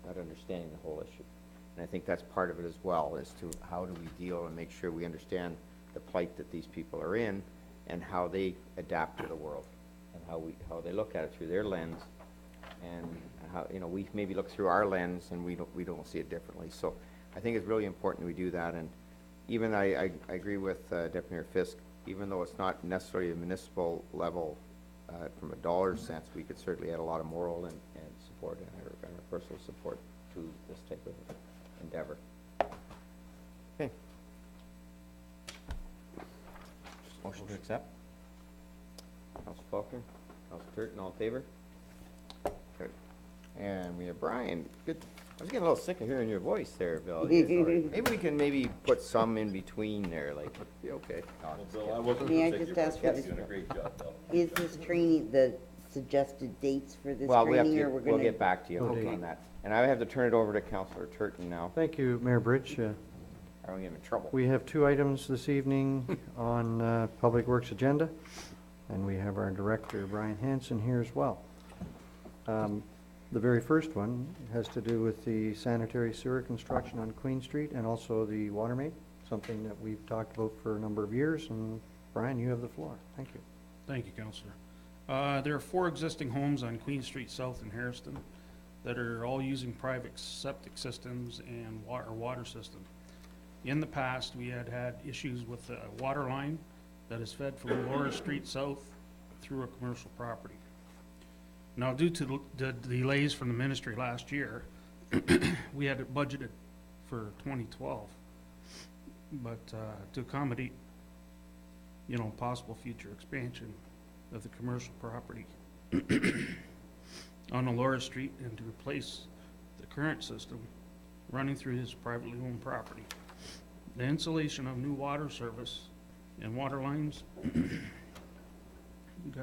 not understanding the whole issue. And I think that's part of it as well, as to how do we deal and make sure we understand the plight that these people are in and how they adapt to the world and how they look at it through their lens, and how, you know, we maybe look through our lens and we don't see it differently. So I think it's really important we do that. And even I agree with Deputy Mayor Fisk, even though it's not necessarily a municipal level from a dollar sense, we could certainly add a lot of moral and support and our personal support to this type of endeavor. Okay. Motion to accept. Councilor Faulkner, Councilor Turton, all in favor? Good. And we have Brian. Good. I was getting a little sick of hearing your voice there, Bill. Maybe we can put some in between there, like, okay. Well, Bill, I wasn't May I gonna take just your ask vote. what You're doing a great job, Bill. Is this training, the suggested dates for this Well, training, or we're we'll gonna? get back to you Okay. on that. And I have to turn it over to Councilor Turton now. Thank you, Mayor Bridge. I don't get in trouble. We have 2 items this evening on Public Works agenda, and we have our Director, Brian Hanson, here as well. The very first one has to do with the sanitary sewer construction on Queen Street and also the water main, something that we've talked about for a number of years, and Brian, you have the floor. Thank you. Thank you, Counselor. There are 4 existing homes on Queen Street South in Harrison that are all using private septic systems and water system. In the past, we had issues with a water line that is fed from Laura Street South through a commercial property. Now, due to the delays from the ministry last year, we had it budgeted for 2012, but to accommodate, you know, possible future expansion of the commercial property on Laura Street, and to replace the current system running through his privately owned property. The installation of new water service and water lines,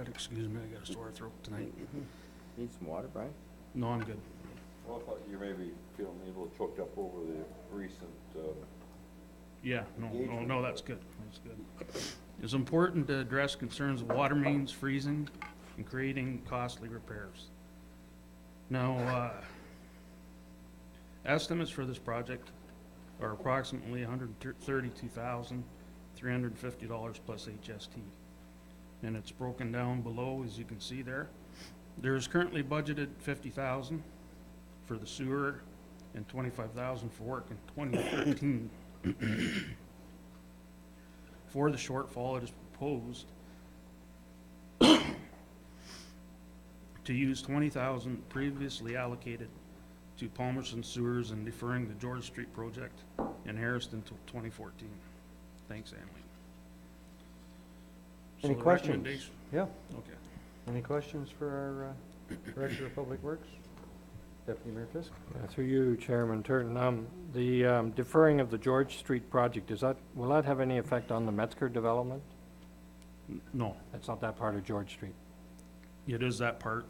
excuse me, I got a sore throat tonight. Need some water, Brian? No, I'm good. Well, I thought you maybe feeling a little choked up over the recent, Yeah, no, that's good, that's good. It's important to address concerns of water mains freezing and creating costly repairs. Now, estimates for this project are approximately $132,350 plus HST. And it's broken down below, as you can see there. There's currently budgeted $50,000 for the sewer and $25,000 for work in 2013. For the shortfall, it is proposed to use $20,000 previously allocated to Palmerston Sewers and deferring the George Street project in Harrison until 2014. Thanks, Emily. So Any the questions? recommendation- Yeah, Okay. any questions for our Director of Public Works? Deputy Mayor Fisk? Through you, Chairman Turton, the deferring of the George Street project, will that have any effect on the Metzger development? No, That's not that part of George Street. it is that part,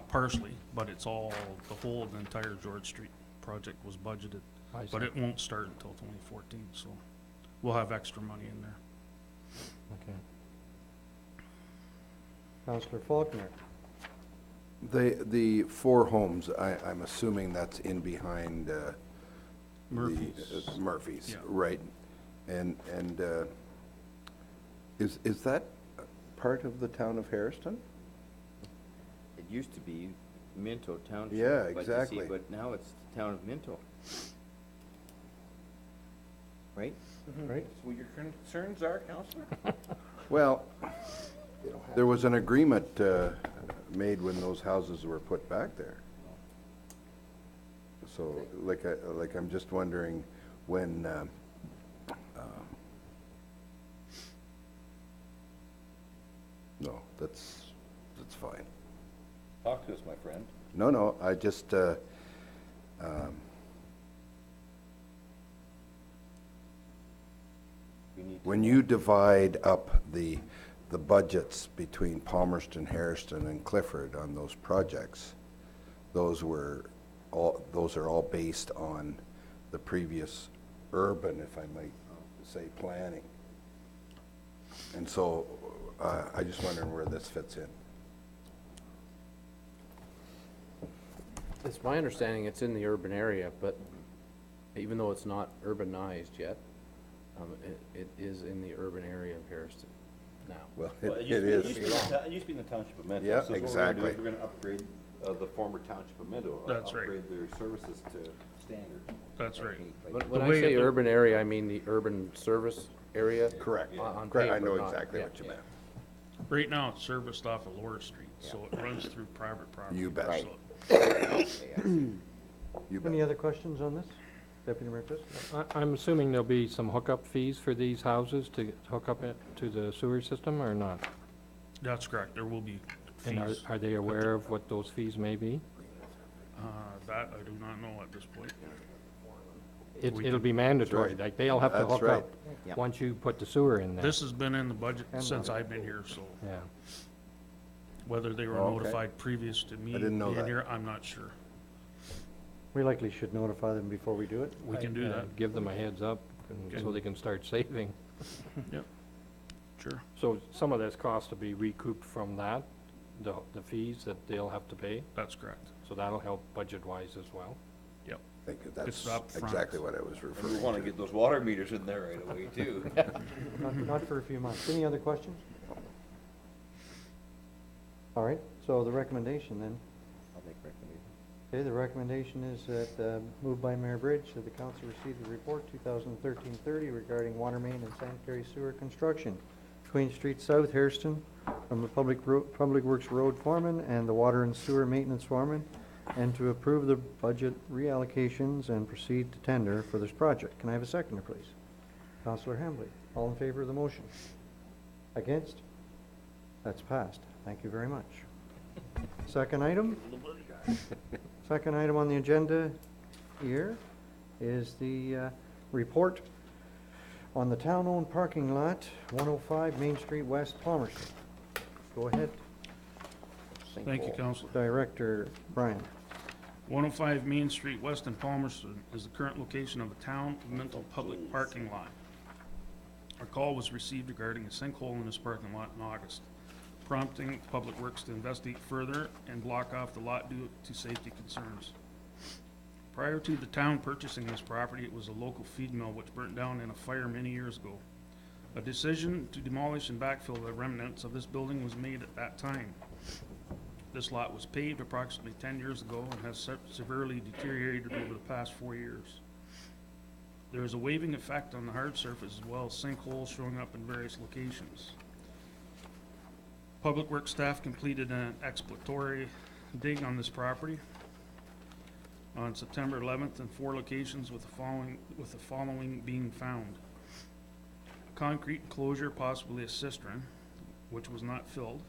partially, but it's all, the whole, the entire George Street project was budgeted. I see. But it won't start until 2014, so we'll have extra money in there. Okay. Councillor Faulkner? The four homes, I'm assuming that's in behind, the, Murphy's. Murphy's, Yeah. right? And, is that part of the town of Harrison? It used to be Minto Township. Yeah, but you see, exactly. But now it's the town of Minto. Right? Right? That's what your concerns are, Counselor? Well, there was an agreement made when those houses were put back there. So, I'm just wondering when, no, that's fine. Talk to us, my friend. No, I just, We need to when you divide up the budgets between Palmerston, Harrison, and Clifford on those projects, those are all based on the previous urban, if I might say, planning. And so, I just wondering where this fits in. It's my understanding it's in the urban area, but even though it's not urbanized yet, it is in the urban area of Harrison now. Well, Well, it used is. to be it used to be in the township of Minto. Yeah, So what we're gonna do exactly. is We're gonna upgrade the former township of Minto. That's right. Upgrade their services to standard. That's right. When The I way say it- urban area, I mean the urban service area. Correct. On Correct, I paper, know not- exactly yeah, what you yeah. meant. Right now, it's serviced off of Lower Street, so it runs through private property. You bet. So- You Any bet. other questions on this? Deputy Mayor Fisk? I'm assuming there'll be some hookup fees for these houses to hook up it to the sewer system or not? That's correct, there will be And fees. are they aware of what those fees may be? That I do not know at this point. We It'll can- be mandatory, right. like they'll have to That's hook right. up Yeah. once you put the sewer in there. This has been in the budget since I've been here, so Yeah. whether they were Oh, okay. notified previous to me didn't know being that. here, I'm not sure. We likely should notify them before we do it. We can do Yeah, that. Give them a heads up so Okay. they can start saving. Yep, sure. So some of this cost to be recouped from that, the fees that they'll have to pay, That's correct. so that'll help budget-wise as well. Yep. Thank you, that's It's up front. exactly what I was And we referring wanna to. get those water meters in there right away too. Not for a few months. Any other questions? All right, so the recommendation then. I'll make recommendation. Okay, the recommendation is that, moved by Mayor Bridge, that the council receive the report 2013-30 regarding water main and sanitary sewer construction. Queen Street South, Hairston, from the Public Works Road Foreman and the Water and Sewer Maintenance Foreman, and to approve the budget reallocations and proceed to tender for this project. Can I have a seconder, please? Councillor Hambley, all in favor of the motion? Against? That's passed. Thank you very much. Second item? Second item on the agenda here is the report on the town-owned parking lot, 105 Main Street West, Palmerston. Go ahead, Thank you, Councilor. Director Brian. 105 Main Street West in Palmerston is the current location of a town of Minto public parking lot. A call was received regarding a sinkhole in this parking lot in August. prompting Public Works to investigate further and block off the lot due to safety concerns. Prior to the town purchasing this property, it was a local feed mill which burnt down in a fire many years ago. A decision to demolish and backfill the remnants of this building was made at that time. This lot was paved approximately 10 years ago and has severely deteriorated over the past 4 years. There is a waving effect on the hard surface as well as sinkholes showing up in various locations. Public Works staff completed an exploratory dig on this property on September 11th in 4 locations with the following being found. A concrete enclosure, possibly a cistern, which was not filled.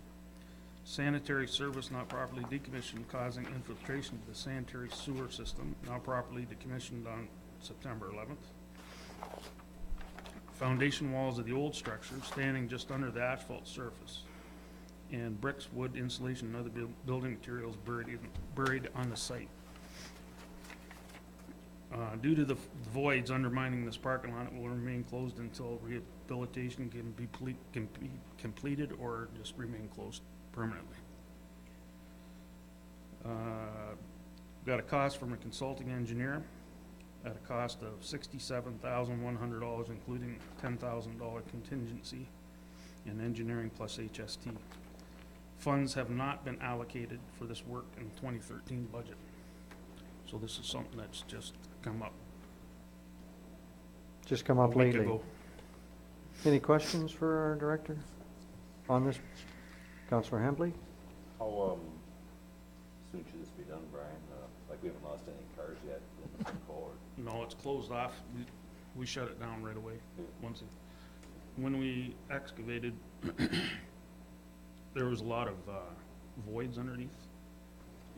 Sanitary service not properly decommissioned, causing infiltration of the sanitary sewer system, now properly decommissioned on September 11th. Foundation walls of the old structure standing just under the asphalt surface. And bricks, wood, insulation, and other building materials buried on the site. Due to the voids undermining this parking lot, it will remain closed until rehabilitation can be completed or just remain closed permanently. Got a cost from a consulting engineer at a cost of $67,100, including $10,000 contingency in engineering plus HST. Funds have not been allocated for this work in the 2013 budget. So this is something that's just come up Just come a up week lately. ago. Any questions for our director on this? Councillor Hambley? How, soon should this be done, Brian? Like, we haven't lost any cars yet in the cold. No, it's closed off. We shut it down right away. Yeah. When we excavated, there was a lot of voids underneath,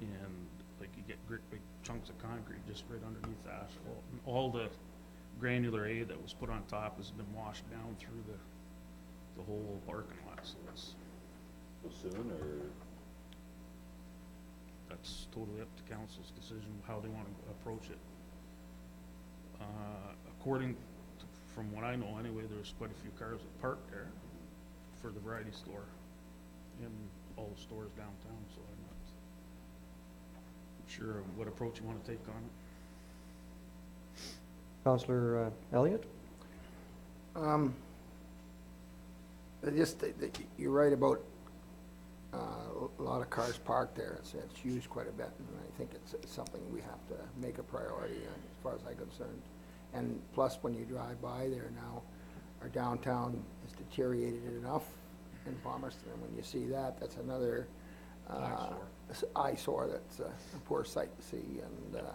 and like you get great big chunks of concrete just right underneath the asphalt. And all the granular A that was put on top has been washed down through the whole parking lot, so So soon, or? that's totally up to council's decision how they want to approach it. According to, from what I know anyway, there's quite a few cars that parked there for the variety store and all the stores downtown, so I'm not sure what approach you want to take on it. Councillor Elliott? You're right about a lot of cars parked there. It's used quite a bit, and I think it's something we have to make a priority as far as I'm concerned. And plus, when you drive by there now, our downtown is deteriorated enough in Palmerston, and when you see that, that's another eyesore that's a poor sight to see, and it's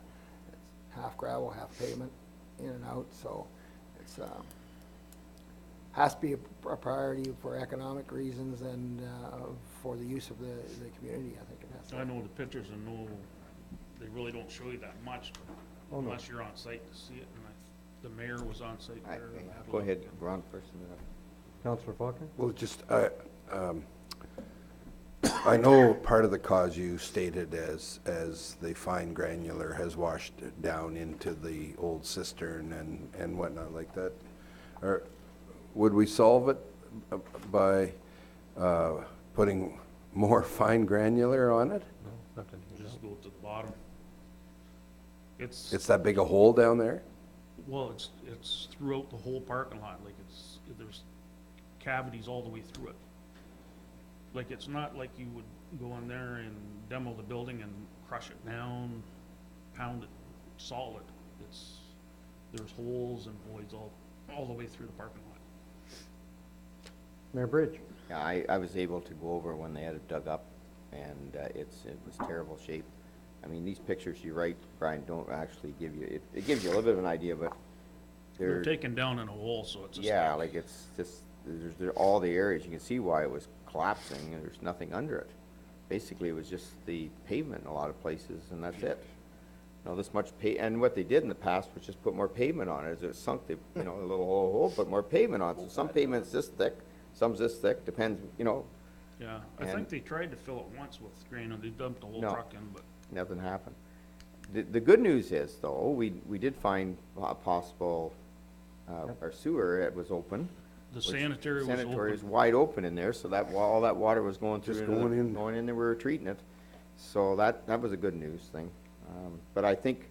half gravel, half pavement, in and out, so it's has to be a priority for economic reasons and for the use of the community. I think it has to. I know the pictures and they really don't show you that much, but unless you're on site to see it, and the mayor was on site there. Go ahead, Ron, first. Councillor Faulkner? Well, just, I know part of the cause you stated as the fine granular has washed down into the old cistern and whatnot like that. Or would we solve it by putting more fine granular on it? No, nothing. Just go to the bottom. It's that big a hole down there? Well, it's throughout the whole parking lot, like there's cavities all the way through it. Like, it's not like you would go in there and demo the building and crush it down, pound it solid. There's holes and voids all the way through the parking lot. Mayor Bridge? Yeah, I was able to go over when they had it dug up, and it was terrible shape. I mean, these pictures you write, Brian, don't actually give you, it gives you a little bit of an idea, but They're taken down in a hole, so it's just. yeah, like it's just, there's all the areas, you can see why it was collapsing, and there's nothing under it. Basically, it was just the pavement in a lot of places, and that's it. You know, this much and what they did in the past was just put more pavement on it. As it sunk, they, you know, a little hole, put more pavement on it. So some pavement's this thick, some's this thick, depends, you know, Yeah, I And- think they tried to fill it once with grain, and they dumped the whole No. truck in, but nothing happened. The good news is, though, we did find possible, our sewer, it was open, The which sanitary was sanitary is open. wide open in there, so that, all that water was going through. Just into the- going in. Going in there, we were treating it. So that was a good news thing. But I think,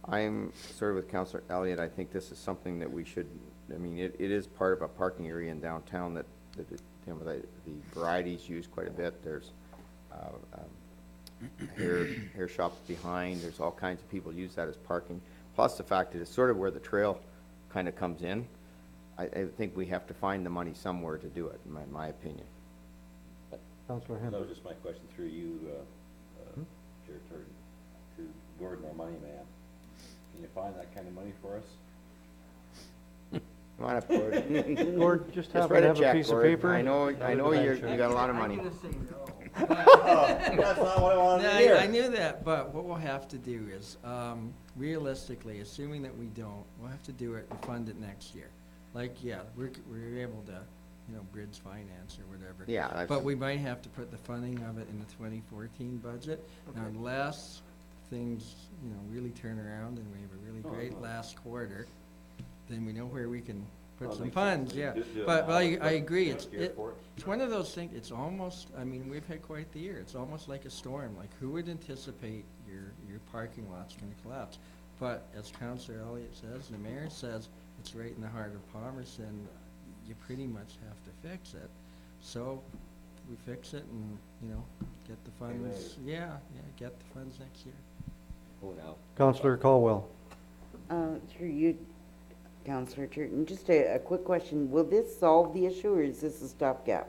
I'm sort of with Councillor Elliott, I think this is something that we should, I mean, it is part of a parking area in downtown that, you know, the varieties used quite a bit. There's, hair shops behind, there's all kinds of people use that as parking. Plus the fact that it's sort of where the trail kind of comes in. I think we have to find the money somewhere to do it, in my opinion. Councillor That Henry. was just my question through you, Chair Turton, to Gordon, our money man. Can you find that kind of money for us? Come on up, Gord. Gord, just have write it a have a check, piece of Gord. paper. I know you got a lot of money. That's not what I wanted to hear. I knew that, but what we'll have to do is, realistically, assuming that we don't, we'll have to do it and fund it next year. Like, yeah, we're able to, you know, bridge finance or whatever. Yeah, that's- But we might have to put the funding of it in the 2014 budget. Now, unless things, you know, really turn around and we have a really great last quarter, then we know where we can put Well, some makes funds, sense. yeah. Just do it But now, I but agree, next year for it. it's one of those things, it's almost, I mean, we've had quite the year. It's almost like a storm. Like, who would anticipate your parking lot's gonna collapse? But as Councillor Elliott says, the mayor says, it's right in the heart of Palmerston. You pretty much have to fix it. So we fix it and, you know, get the funds, get the funds next year. Oh, now. Councillor Caldwell. Through you, Councillor Turton, just a quick question. Will this solve the issue, or is this a stopgap?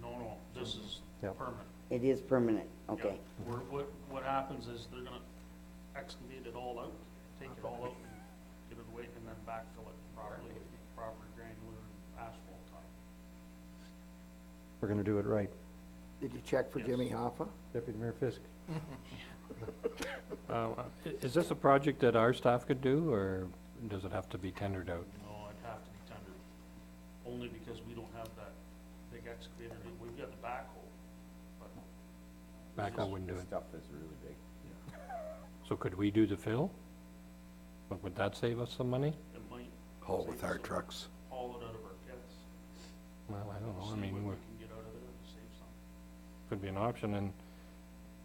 No, this is Yep. permanent. It is permanent, okay. Yeah. What happens is they're gonna excavate it all out, take it all out and get it away, and then backfill it properly, proper granular asphalt top. We're gonna do it right. Did you check for Yes. Jimmy Hoffa? Deputy Mayor Fisk. Is this a project that our staff could do, or does it have to be tendered out? No, it'd have to be tendered, only because we don't have that big excavator. We've got the backhoe, but Backhoe wouldn't do This it. stuff is really big. So could we do the fill? But would that save us some money? it might Haul with our trucks. haul it out of our pits. Well, I don't know, I See mean, what we we can get out of there to save some. could be an option,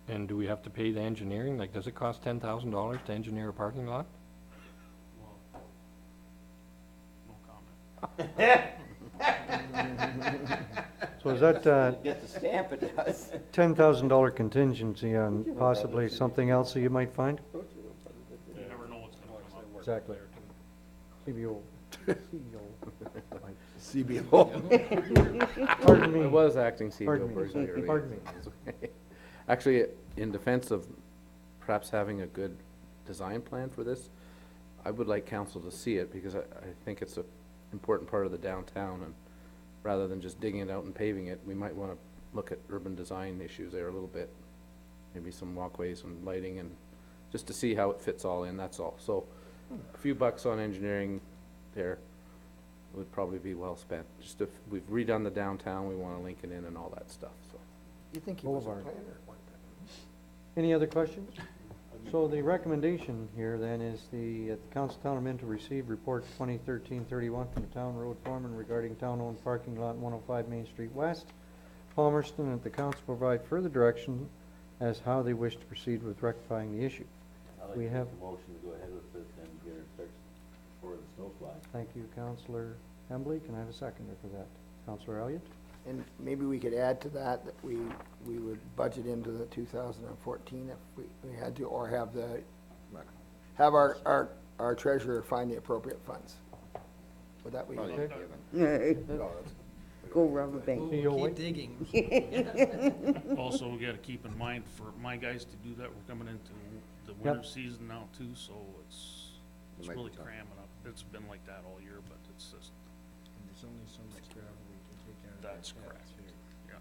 and do we have to pay the engineering? Like, does it cost $10,000 to engineer a parking lot? Well, no comment. So is that, Get the stamp, it does. $10,000 contingency on possibly something else that you might find? You never know what's gonna come up. Exactly. CBO. CBO. Pardon I me. was acting CEO Pardon me. personally earlier. Pardon me. Actually, in defense of perhaps having a good design plan for this, I would like council to see it, because I think it's an important part of the downtown, and rather than just digging it out and paving it, we might want to look at urban design issues there a little bit. Maybe some walkways and lighting, and just to see how it fits all in, that's all. So a few bucks on engineering there would probably be well spent. Just if we've redone the downtown, we want to link it in and all that stuff, so. You think he was a Boulevard. planner at one time? Any other questions? So the recommendation here then is the Council Town of Minto receive report 2013-31 from the town road foreman regarding town-owned parking lot 105 Main Street West, Palmerston, and the council provide further direction as how they wish to proceed with rectifying the issue. I'd like We to have- make a motion to go ahead with this and get it fixed for the snow slide. Thank you, Councillor Embley. Can I have a seconder for that? Councillor Elliott? And maybe we could add to that, that we would budget into the 2014 if we had to, or have our treasurer find the appropriate funds. Would that be okay? Go rob a bank. See you We'll later. keep digging. Also, we gotta keep in mind, for my guys to do that, we're coming into the winter season now too, so it's It might be really tough. cramming up. It's been like that all year, but it's just, There's only so much gravel we can take out of that's that correct. path. Yeah.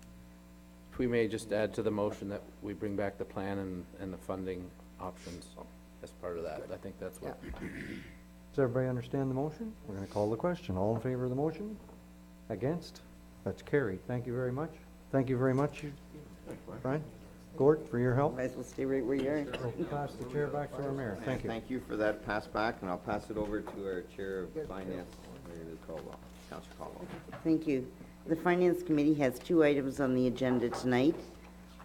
If we may just add to the motion that we bring back the plan and the funding options as part of that. I think that's what. Does everybody understand the motion? We're going to call the question. All in favor of the motion? Against? That's carried. Thank you very much. Thank you very much, Brian. Gord, for your help. Might as well stay right where you are. We'll pass the chair back to our mayor. Thank you. Thank you for that pass back, and I'll pass it over to our Chair of Finance, Mary Caldwell, Councilor Caldwell. Thank you. The Finance Committee has two items on the agenda tonight.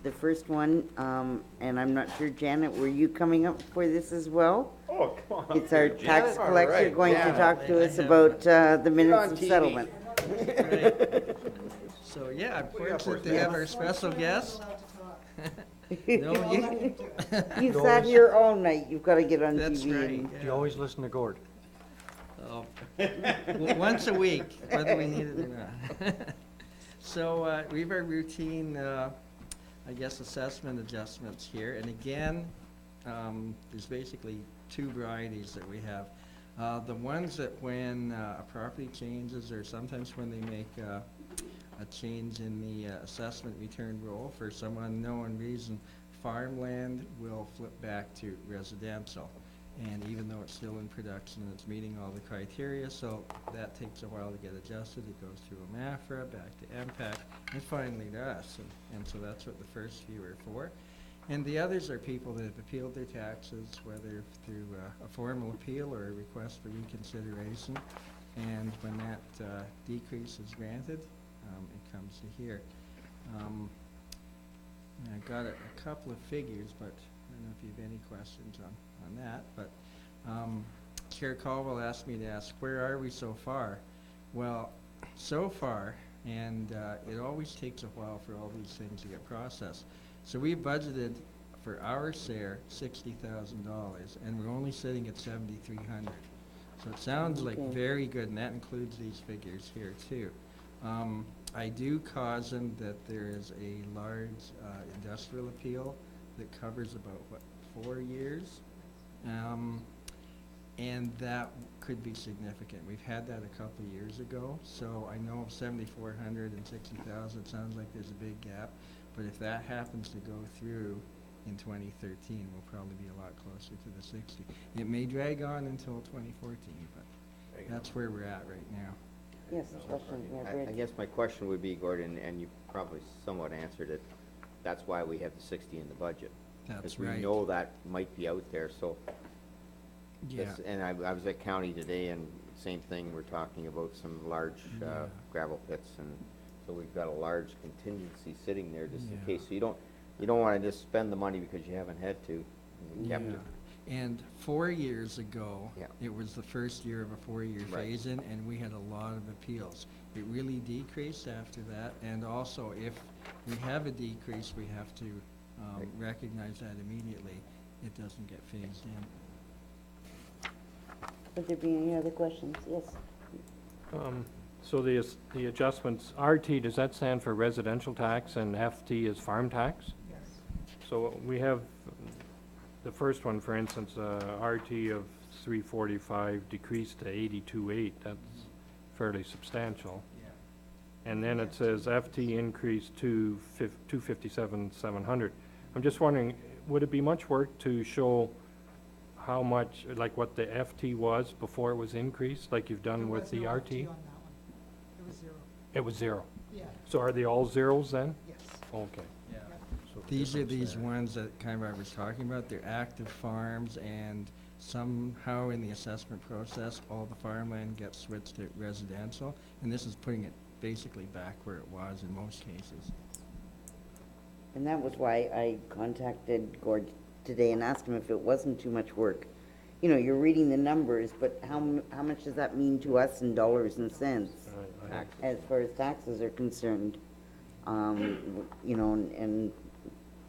The first one, and I'm not sure, Janet, were you coming up for this as well? Oh, come on. It's our tax All collector right, going to Janet. talk to us about the minutes on of TV. settlement. So, yeah, I'm fortunate to have our special guest. No, you, You've sat here all night, you've got to get on that's TV. right. and- yeah. You always listen to Gord. Oh. Once a week, whether we need it or not. So, we have our routine, I guess, assessment adjustments here, and again, there's basically two varieties that we have. The ones that when a property changes, or sometimes when they make a change in the assessment return roll for some unknown reason, farmland will flip back to residential. And even though it's still in production, it's meeting all the criteria, so that takes a while to get adjusted. It goes through a MAFRA, back to MPAC, and finally to us. And so that's what the first few are for. And the others are people that have appealed their taxes, whether through a formal appeal or a request for reconsideration. And when that decrease is granted, it comes to here. I got a couple of figures, but I don't know if you have any questions on that, but Chair Caldwell asked me to ask, where are we so far? Well, so far, and it always takes a while for all these things to get processed. So we budgeted for our share $60,000, and we're only sitting at $7,300. So it sounds like Okay. very good, and that includes these figures here too. I do caution that there is a large industrial appeal that covers about, what, 4 years? And that could be significant. We've had that a couple of years ago, so I know 7,400 and 60,000 sounds like there's a big gap, but if that happens to go through in 2013, we'll probably be a lot closer to the 60. It may drag on until 2014, but that's where we're at right now. Yes, question, Mayor I Bridge. guess my question would be, Gordon, and you probably somewhat answered it, that's why we have the 60 in the budget. That's Because right. we know that might be out there, so. Yeah. And I was at county today, and same thing, we're talking about some large Yeah. gravel pits, and so we've got a large contingency sitting there just in Yeah. case. So you don't want to just spend the money because you haven't had to. We kept it. And 4 years ago, Yeah. it was the first year of a 4-year Right. phase-in, and we had a lot of appeals. It really decreased after that, and also if we have a decrease, we have to Right. recognize that immediately. It doesn't get phased in. Would there be any other questions? Yes. So the adjustments, RT, does that stand for residential tax and FT is farm tax? Yes. So we have the first one, for instance, RT of 345 decreased to 82.8. That's fairly substantial. Yeah. And then it says FT increased to 257,700. I'm just wondering, would it be much work to show how much, like what the FT was before it was increased, like you've done with the RT? On that one. It was zero. It was zero. Yeah, So are they all zeros then? yes. Okay. Yeah. So the These are difference these there. ones that kind of I was talking about. They're active farms, and somehow in the assessment process, all the farmland gets switched to residential, and this is putting it basically back where it was in most cases. And that was why I contacted Gord today and asked him if it wasn't too much work. You know, you're reading the numbers, but how much does that mean to us in dollars and cents I- as far as taxes are concerned? You know, and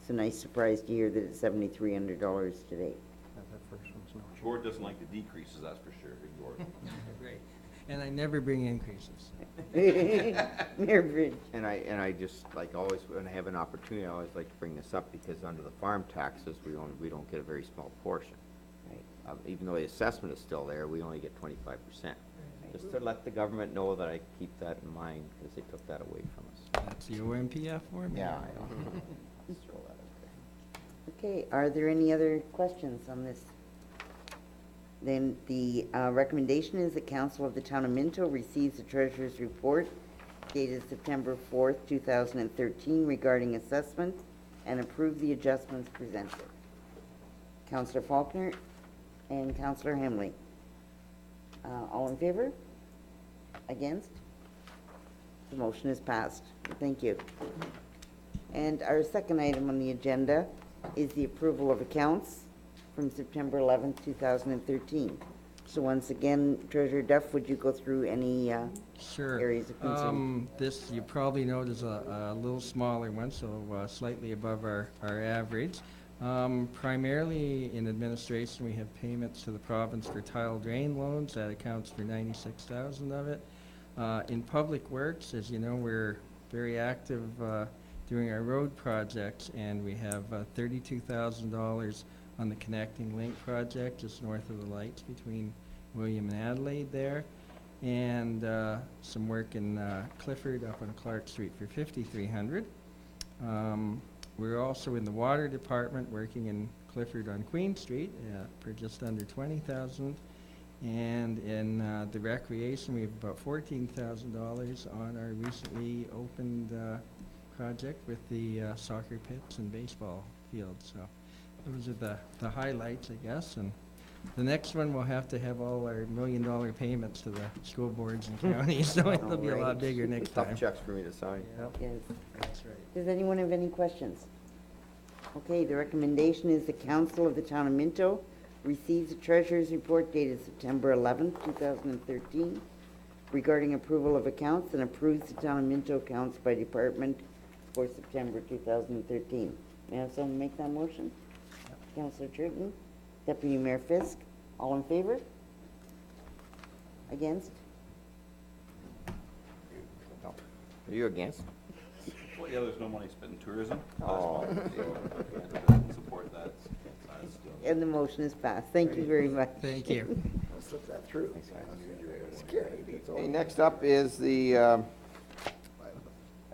it's a nice surprise to hear that it's $7,300 today. That first one's no change. Gord doesn't like the decreases, that's for sure, big Gord. Great. And I never bring increases. Mayor Bridge. And I just, like always, when I have an opportunity, I always like to bring this up, because under the farm taxes, we don't get a very small portion. Right. Even though the assessment is still there, we only get 25%. Just to let the government know that I keep that in mind, because they took that away from us. That's the OMPF form? Yeah, I know. Just throw that out there. Okay, are there any other questions on this? Then the recommendation is that Council of the Town of Minto receives the Treasurer's report dated September 4th, 2013 regarding assessment and approve the adjustments presented. Councillor Faulkner and Councillor Hamley. All in favor? Against? The motion is passed. Thank you. And our second item on the agenda is the approval of accounts from September 11th, 2013. So once again, Treasurer Duff, would you go through any Sure. areas of concern? This, you probably note, is a little smaller one, so slightly above our average. Primarily in administration, we have payments to the province for tile drain loans. That accounts for 96,000 of it. In public works, as you know, we're very active doing our road projects, and we have $32,000 on the Connecting Link project just north of the lights between William and Adelaide there, and some work in Clifford up on Clark Street for $5,300. We're also in the water department working in Clifford on Queen Street for just under $20,000, and in the recreation we have about $14,000 on our recently opened project with the soccer pits and baseball fields. So those are the highlights, I guess. And the next one, we'll have to have all our $1 million payments to the school boards and counties, so it'll be a lot bigger next time. Tough checks for me to sign. Yes. That's right. Does anyone have any questions? Okay, the recommendation is the Council of the Town of Minto receives the Treasurer's report dated September 11th, 2013, regarding approval of accounts, and approves the Town of Minto accounts by department for September 2013. May I have someone make that motion? Councillor Turton, Deputy Mayor Fisk, all in favor? Against? Are you against? Well, yeah, there's no money spent in tourism. Oh. Can't support that. And the motion is passed. Thank you very much. Thank you. Slip that through. Okay, next up is the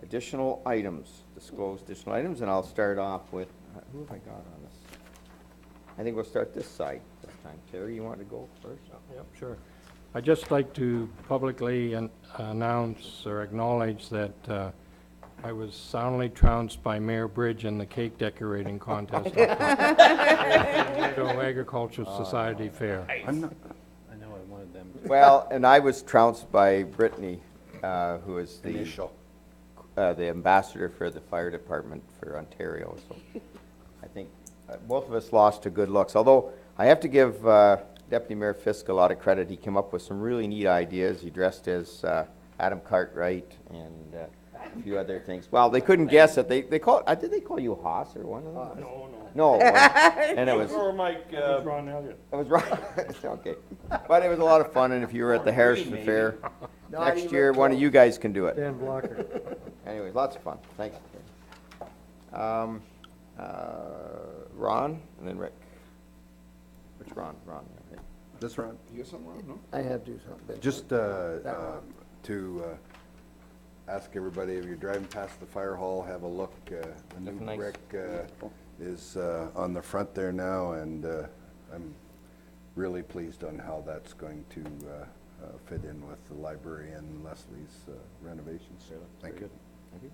additional items, disclosed additional items, and I'll start off with, who have I got on this? I think we'll start this side this time. Terry, you want to go first? Yep, sure. I'd just like to publicly announce or acknowledge that I was soundly trounced by Mayor Bridge in the cake decorating contest at the Minto Agricultural Society Fair. I'm not, I know I wanted them to. Well, and I was trounced by Brittany, who is initial. the ambassador for the fire department for Ontario, so I think both of us lost to good looks, although I have to give Deputy Mayor Fisk a lot of credit. He came up with some really neat ideas. He dressed as Adam Cartwright and a few other things. Well, they couldn't guess it. They call did they call you Haas or one of them? No, it wasn't. And it was Or Mike, Ron Elliott. it was right. Okay, but it was a lot of fun, and if you were at the Harrison Fair next year, one of you guys can do it. Dan Blocker. Anyways, lots of fun. Thanks. Ron, and then Rick. Which Ron? Ron, yeah, right. This round? You got something wrong, no? I had to do something. Just to ask everybody, if you're driving past the fire hall, have a look. The new Looking nice. brick is on the front there now, and I'm really pleased on how that's going to fit in with the library and Leslie's renovations. Thank you. Thank you.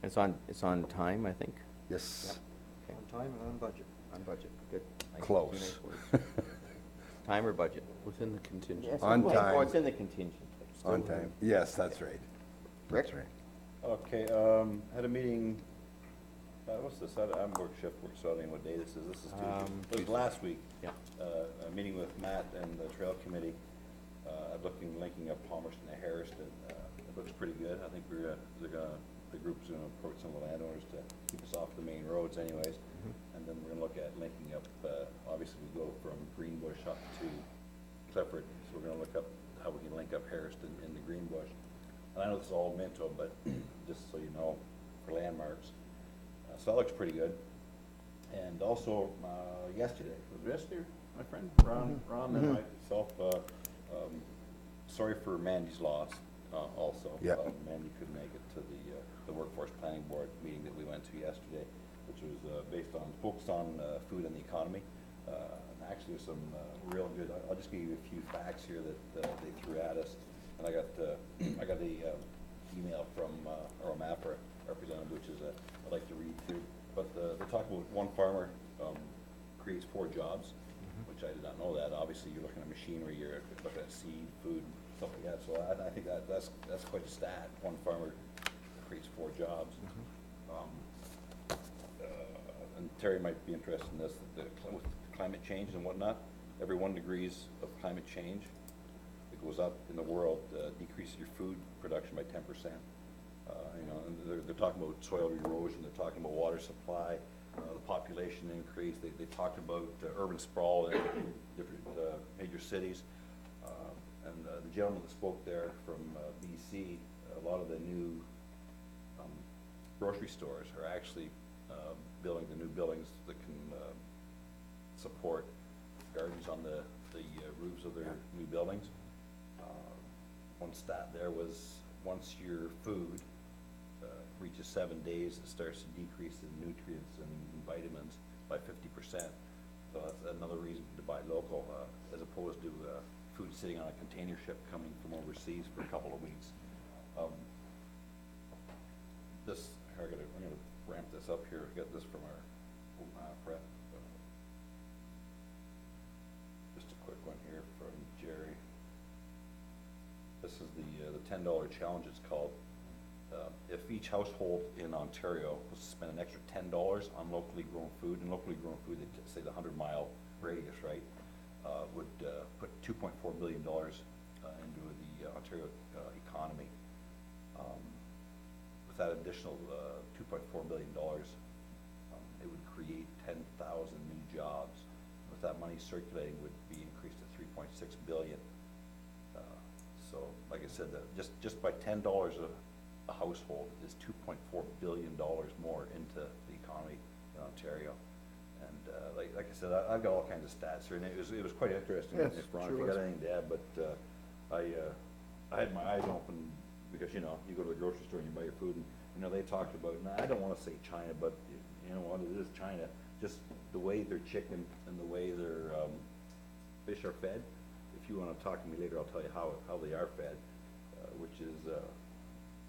It's on time, I think. Yes. Okay. On time and on budget. On budget. Good. Nice. Close. Two nice words. Time or budget? Within the contingent. Yes. On Oh, time. it's in the contingent. Still On within- time. Yes, that's right. Rick? That's right. Okay, had a meeting, what's this, I'm work starting what day this is Tuesday. It was Tuesday. last week. Yeah. A meeting with Matt and the trail committee, linking up Palmerston to Harrison. It looks pretty good. I think the group's gonna approach some of the landowners to keep us off the main roads anyways. And then we're gonna look at linking up, obviously we go from Greenbush up to Clifford, so we're gonna look up how we can link up Harrison in the Greenbush. And I know this is all Minto, but just so you know, for landmarks. So that looks pretty good. And also, yesterday, was it yesterday, my friend? Ron and myself, sorry for Mandy's loss, also. Yeah. Mandy couldn't make it to the Workforce Planning Board meeting that we went to yesterday, which was focused on food and the economy. And actually some real good, I'll just give you a few facts here that they threw at us. And I got the email from our MAPRA representative, which is a I'd like to read through. But they talk about one farmer creates 4 jobs, which I did not know that. Obviously, you're looking at machinery, you're looking at seed, food, stuff like that. So I think that's quite a stat. One farmer creates 4 jobs. And Terry might be interested in this, with climate change and whatnot. Every 1 degree of climate change that goes up in the world decreases your food production by 10%. You know, and they're talking about soil erosion, they're talking about water supply, the population increase. They talked about urban sprawl in different major cities. And the gentleman that spoke there from BC, a lot of the new grocery stores are actually building the new buildings that can support gardens on the roofs of their new buildings. One stat there was, once your food reaches 7 days, it starts to decrease in nutrients and vitamins by 50%. So that's another reason to buy local, as opposed to food sitting on a container ship coming from overseas for a couple of weeks. I'm gonna ramp this up here. I got this from our prep. Just a quick one here from Jerry. This is the $10 challenge, it's called. If each household in Ontario was to spend an extra $10 on locally grown food, and locally grown food, they say the 100-mile radius, right, would put $2.4 billion into the Ontario economy. With that additional $2.4 billion, it would create 10,000 new jobs. With that money circulating, would be increased to $3.6 billion. So, like I said, just by $10 a household is $2.4 billion more into the economy in Ontario. And like I said, I've got all kinds of stats here, and it was quite interesting. Yes, If Ron, sure if you was. got anything to add, but I had my eyes open, because you know, you go to the grocery store and you buy your food, and you know, they talked about, and I don't want to say China, but you know what, it is China. Just the way their chicken and the way their fish are fed. If you want to talk to me later, I'll tell you how they are fed, which is,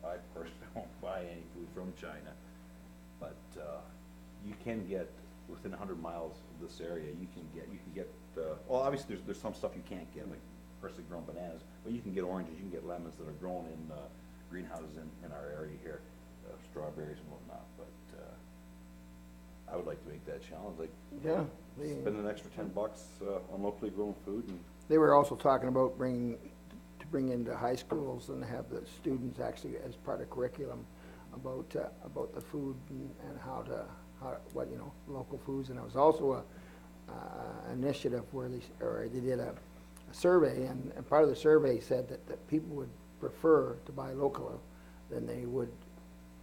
I personally won't buy any food from China, but you can get within 100 miles of this area. You can get. Well, obviously there's some stuff you can't get, like personally grown bananas, but you can get oranges, you can get lemons that are grown in greenhouses in our area here, strawberries and whatnot. But I would like to make that challenge, like Yeah. spend an extra $10 on locally grown food. And They were also talking about bring into high schools and have the students actually as part of curriculum about the food and what, you know, local foods. And it was also a initiative where they did a survey, and part of the survey said that people would prefer to buy local than they would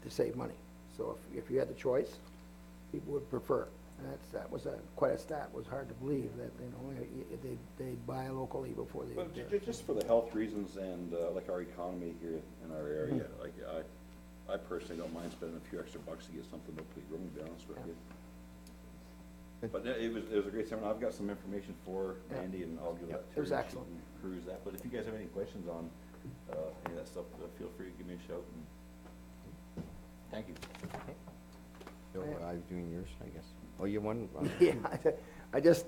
to save money. So if you had the choice, people would prefer. And that was quite a stat. It was hard to believe that, you know, they'd buy locally before they But would. just for the health reasons and like our economy here in our area, like I personally don't mind spending a few extra bucks to get something locally grown, to be honest with you. But it was a great seminar. I've got some information for Andy, and I'll give that to It was Terry, and she excellent. can peruse that. But if you guys have any questions on any of that stuff, feel free to give me a shout. And thank you. So I'm doing yours, I guess. Oh, you won? Yeah, I just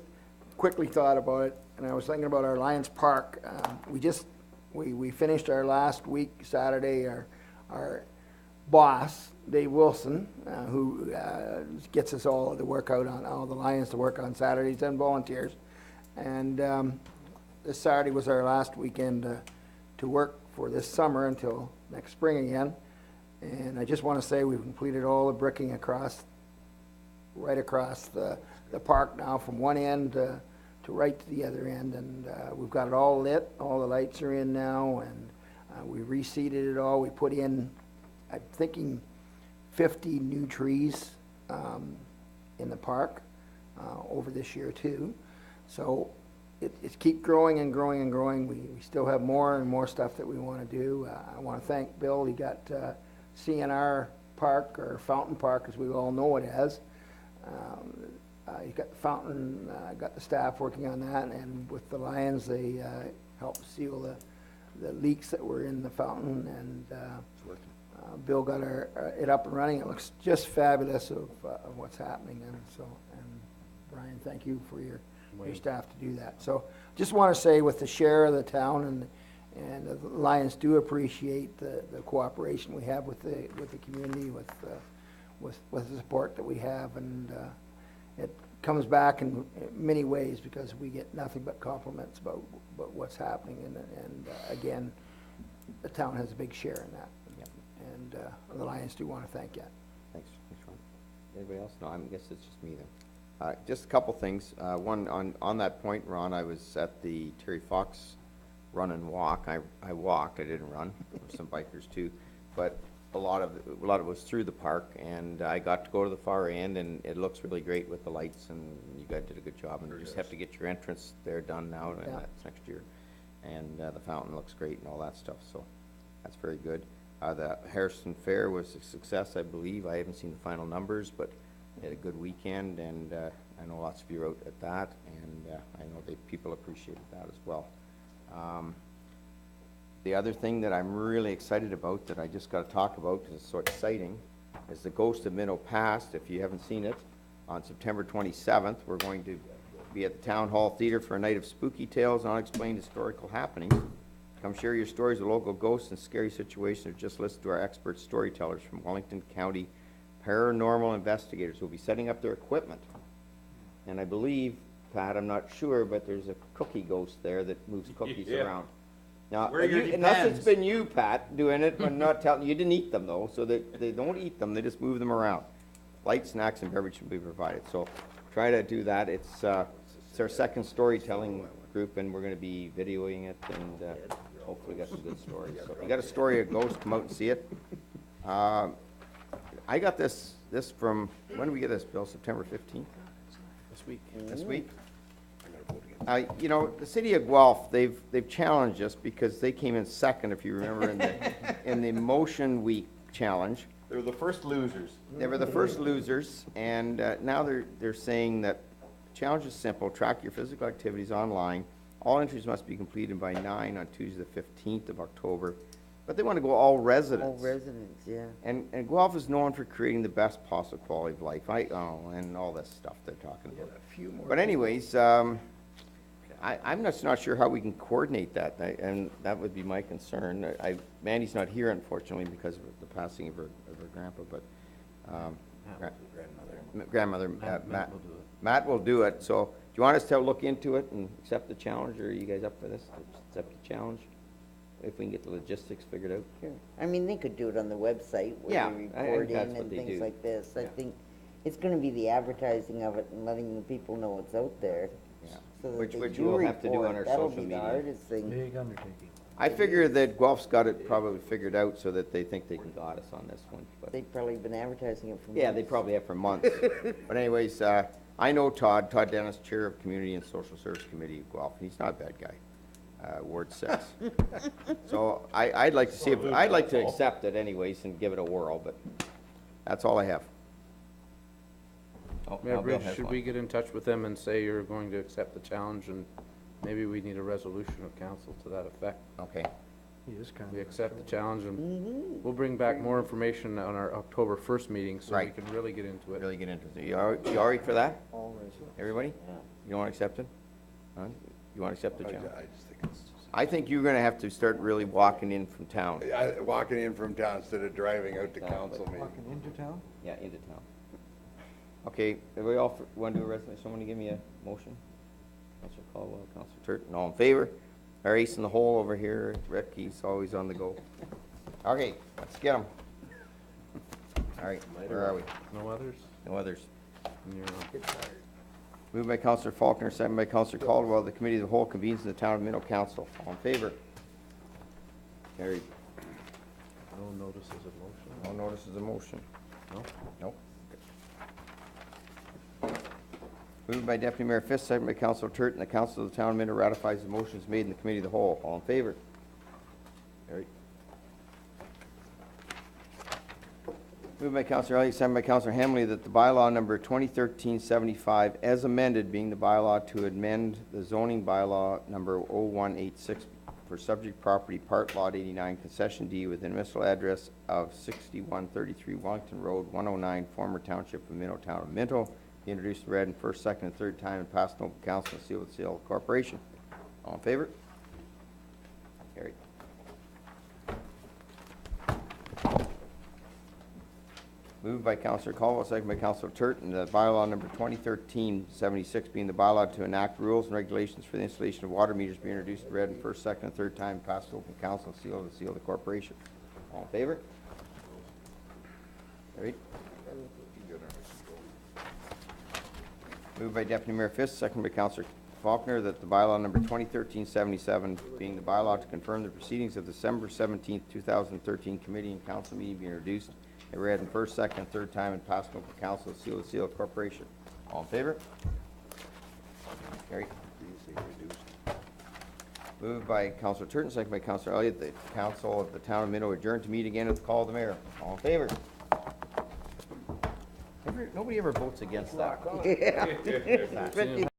quickly thought about it, and I was thinking about our Lions Park. We finished our last week, Saturday, our boss, Dave Wilson, who gets us all to work out on, all the Lions to work on Saturdays, and volunteers. And this Saturday was our last weekend to work for this summer until next spring again. And I just want to say we've completed all the bricking right across the park now, from one end to right to the other end. And we've got it all lit, all the lights are in now, and we reseeded it all. We put in, I'm thinking, 50 new trees in the park over this year too. So it's keep growing and growing and growing. We still have more and more stuff that we want to do. I want to thank Bill. He got CNR Park, or Fountain Park as we all know it as. He got the fountain, got the staff working on that, and with the Lions, they helped seal the leaks that were in the fountain, and Bill got it up and running. It looks just fabulous of what's happening, and so, and Brian, thank you for your staff to do that. So, just want to say with the share of the town and the Lions do appreciate the cooperation we have with the community, with the support that we have, and it comes back in many ways because we get nothing but compliments about what's happening, and again, the town has a big share in that. And the Lions do want to thank you. Thanks, Ron. Anybody else? No, I guess it's just me then. Just a couple things. One, on that point, Ron, I was at the Terry Fox run and walk. I walked, I didn't run. There were some bikers too. But a lot of it was through the park, and I got to go to the far end, and it looks really great with the lights, and you guys did a good job. And you just have to get your entrance there done now, and that's next year. And the fountain looks great and all that stuff, so that's very good. The Harrison Fair was a success, I believe. I haven't seen the final numbers, but they had a good weekend, and I know lots of you wrote at that, and I know people appreciated that as well. The other thing that I'm really excited about that I just got to talk about because it's so exciting is the Ghost of Minto Past. If you haven't seen it, on September 27th, we're going to be at the Town Hall Theater for a night of spooky tales and unexplained historical happenings. Come share your stories of local ghosts and scary situations, or just listen to our expert storytellers from Wellington County paranormal investigators who will be setting up their equipment. And I believe, Pat, I'm not sure, but there's a cookie ghost there that moves cookies around. Now, unless it's been you, Pat, doing it, but not telling you didn't eat them though, so they don't eat them, they just move them around. Light snacks and beverage will be provided. So try to do that. It's our second storytelling group, and we're going to be videoing it, and hopefully got some good stories. So if you got a story of ghosts, come out and see it. I got this from, when did we get this, Bill? September 15th? This week. This week? You know, the city of Guelph, they've challenged us because they came in second, if you remember, in the Motion Week challenge. They were the first losers. They were the first losers, and now they're saying that the challenge is simple: track your physical activities online. All entries must be completed by 9 on Tuesday the 15th of October. But they want to go all residents. All residents, yeah. And Guelph is known for creating the best possible quality of life. And all this stuff they're talking about. A few more. But anyways, I'm just not sure how we can coordinate that, and that would be my concern. Mandy's not here, unfortunately, because of the passing of her grandpa, but grandmother. Matt will do it. So, do you want us to look into it and accept the challenge, or are you guys up for this? Accept the challenge, if we can get the logistics figured out. Sure. I mean, they could do it on the website Yeah, where they I think report that's in what and they things do. like this. I Yeah. think it's gonna be the advertising of it and letting the people know it's out there. Yeah. So that Which they we'll do have to do on report. our That'll social be media. the hardest thing. Big undertaking. I figure that Guelph's got it probably figured out so that they think they can got us on this one. But They've probably been advertising it for yeah, they months. probably have for months. But anyways, I know Todd Dennis, Chair of Community and Social Service Committee of Guelph, and he's not a bad guy. Ward 6. So I'd like to see if, I'd like to accept it anyways and give it a whirl, but that's all I have. Oh, Mayor now Bill Bridge, has should one. we get in touch with them and say you're going to accept the challenge, and maybe we need a resolution of council to that effect? Okay. He is kind of. We accept the challenge, and Mm-hmm. we'll bring back more information on our October 1st meeting, so we Right. can really get into it. Really get into it. You all right for that? All residents. Everybody? Yeah. You want to accept it? Huh? You want to accept the challenge? I just think it's, I think you're going to have to start really walking in from town. walking in from town instead of driving out to council meeting. Walking into town? Yeah, into town. Okay, everybody all want to do a resolution? Someone give me a motion? Councilor Caldwell, Councilor Turton, all in favor? Our ace in the hole over here, Rick, he's always on the go. Okay, let's get him. All right, where are we? No others? No others. And you're on. Moved by Councilor Faulkner, second by Councilor Caldwell, the Committee of the Whole convenes in the Town of Minto Council. All in favor? Carried. No notices of motion? No notices of motion. No? Nope. Moved by Deputy Mayor Fisk, second by Councilor Turton, the Council of the Town of Minto ratifies the motions made in the Committee of the Whole. All in favor? Carried. Moved by Councilor Elliott, second by Councilor Hamley, that the bylaw number 2013-75, as amended, being the bylaw to amend the zoning bylaw number 0186 for subject property, part lot 89, concession D with an municipal address of 6133 Wellington Road, 109, former township of Minto, town of Minto. Be introduced and read in first, second, and third time and passed on open council and sealed with seal of the corporation. All in favor? Carried. Moved by Councillor Caldwell, second by Councillor Turton, the bylaw number 2013-76 being the bylaw to enact rules and regulations for the installation of water meters be introduced and read in first, second, and third time, passed open council, sealed with the seal of the corporation. All in favor? Carried. Moved by Deputy Mayor Fisk, second by Councillor Faulkner, that the bylaw number 2013-77 being the bylaw to confirm the proceedings of December 17th, 2013 committee and council meeting be introduced and read in first, second, and third time and passed on open council, sealed with the seal of the corporation. All in favor? Carried. Moved by Councillor Turton, second by Councillor Elliott, the council of the town of Minto adjourned to meet again at the call of the mayor. All in favor? Nobody ever votes against that. Yeah. Especially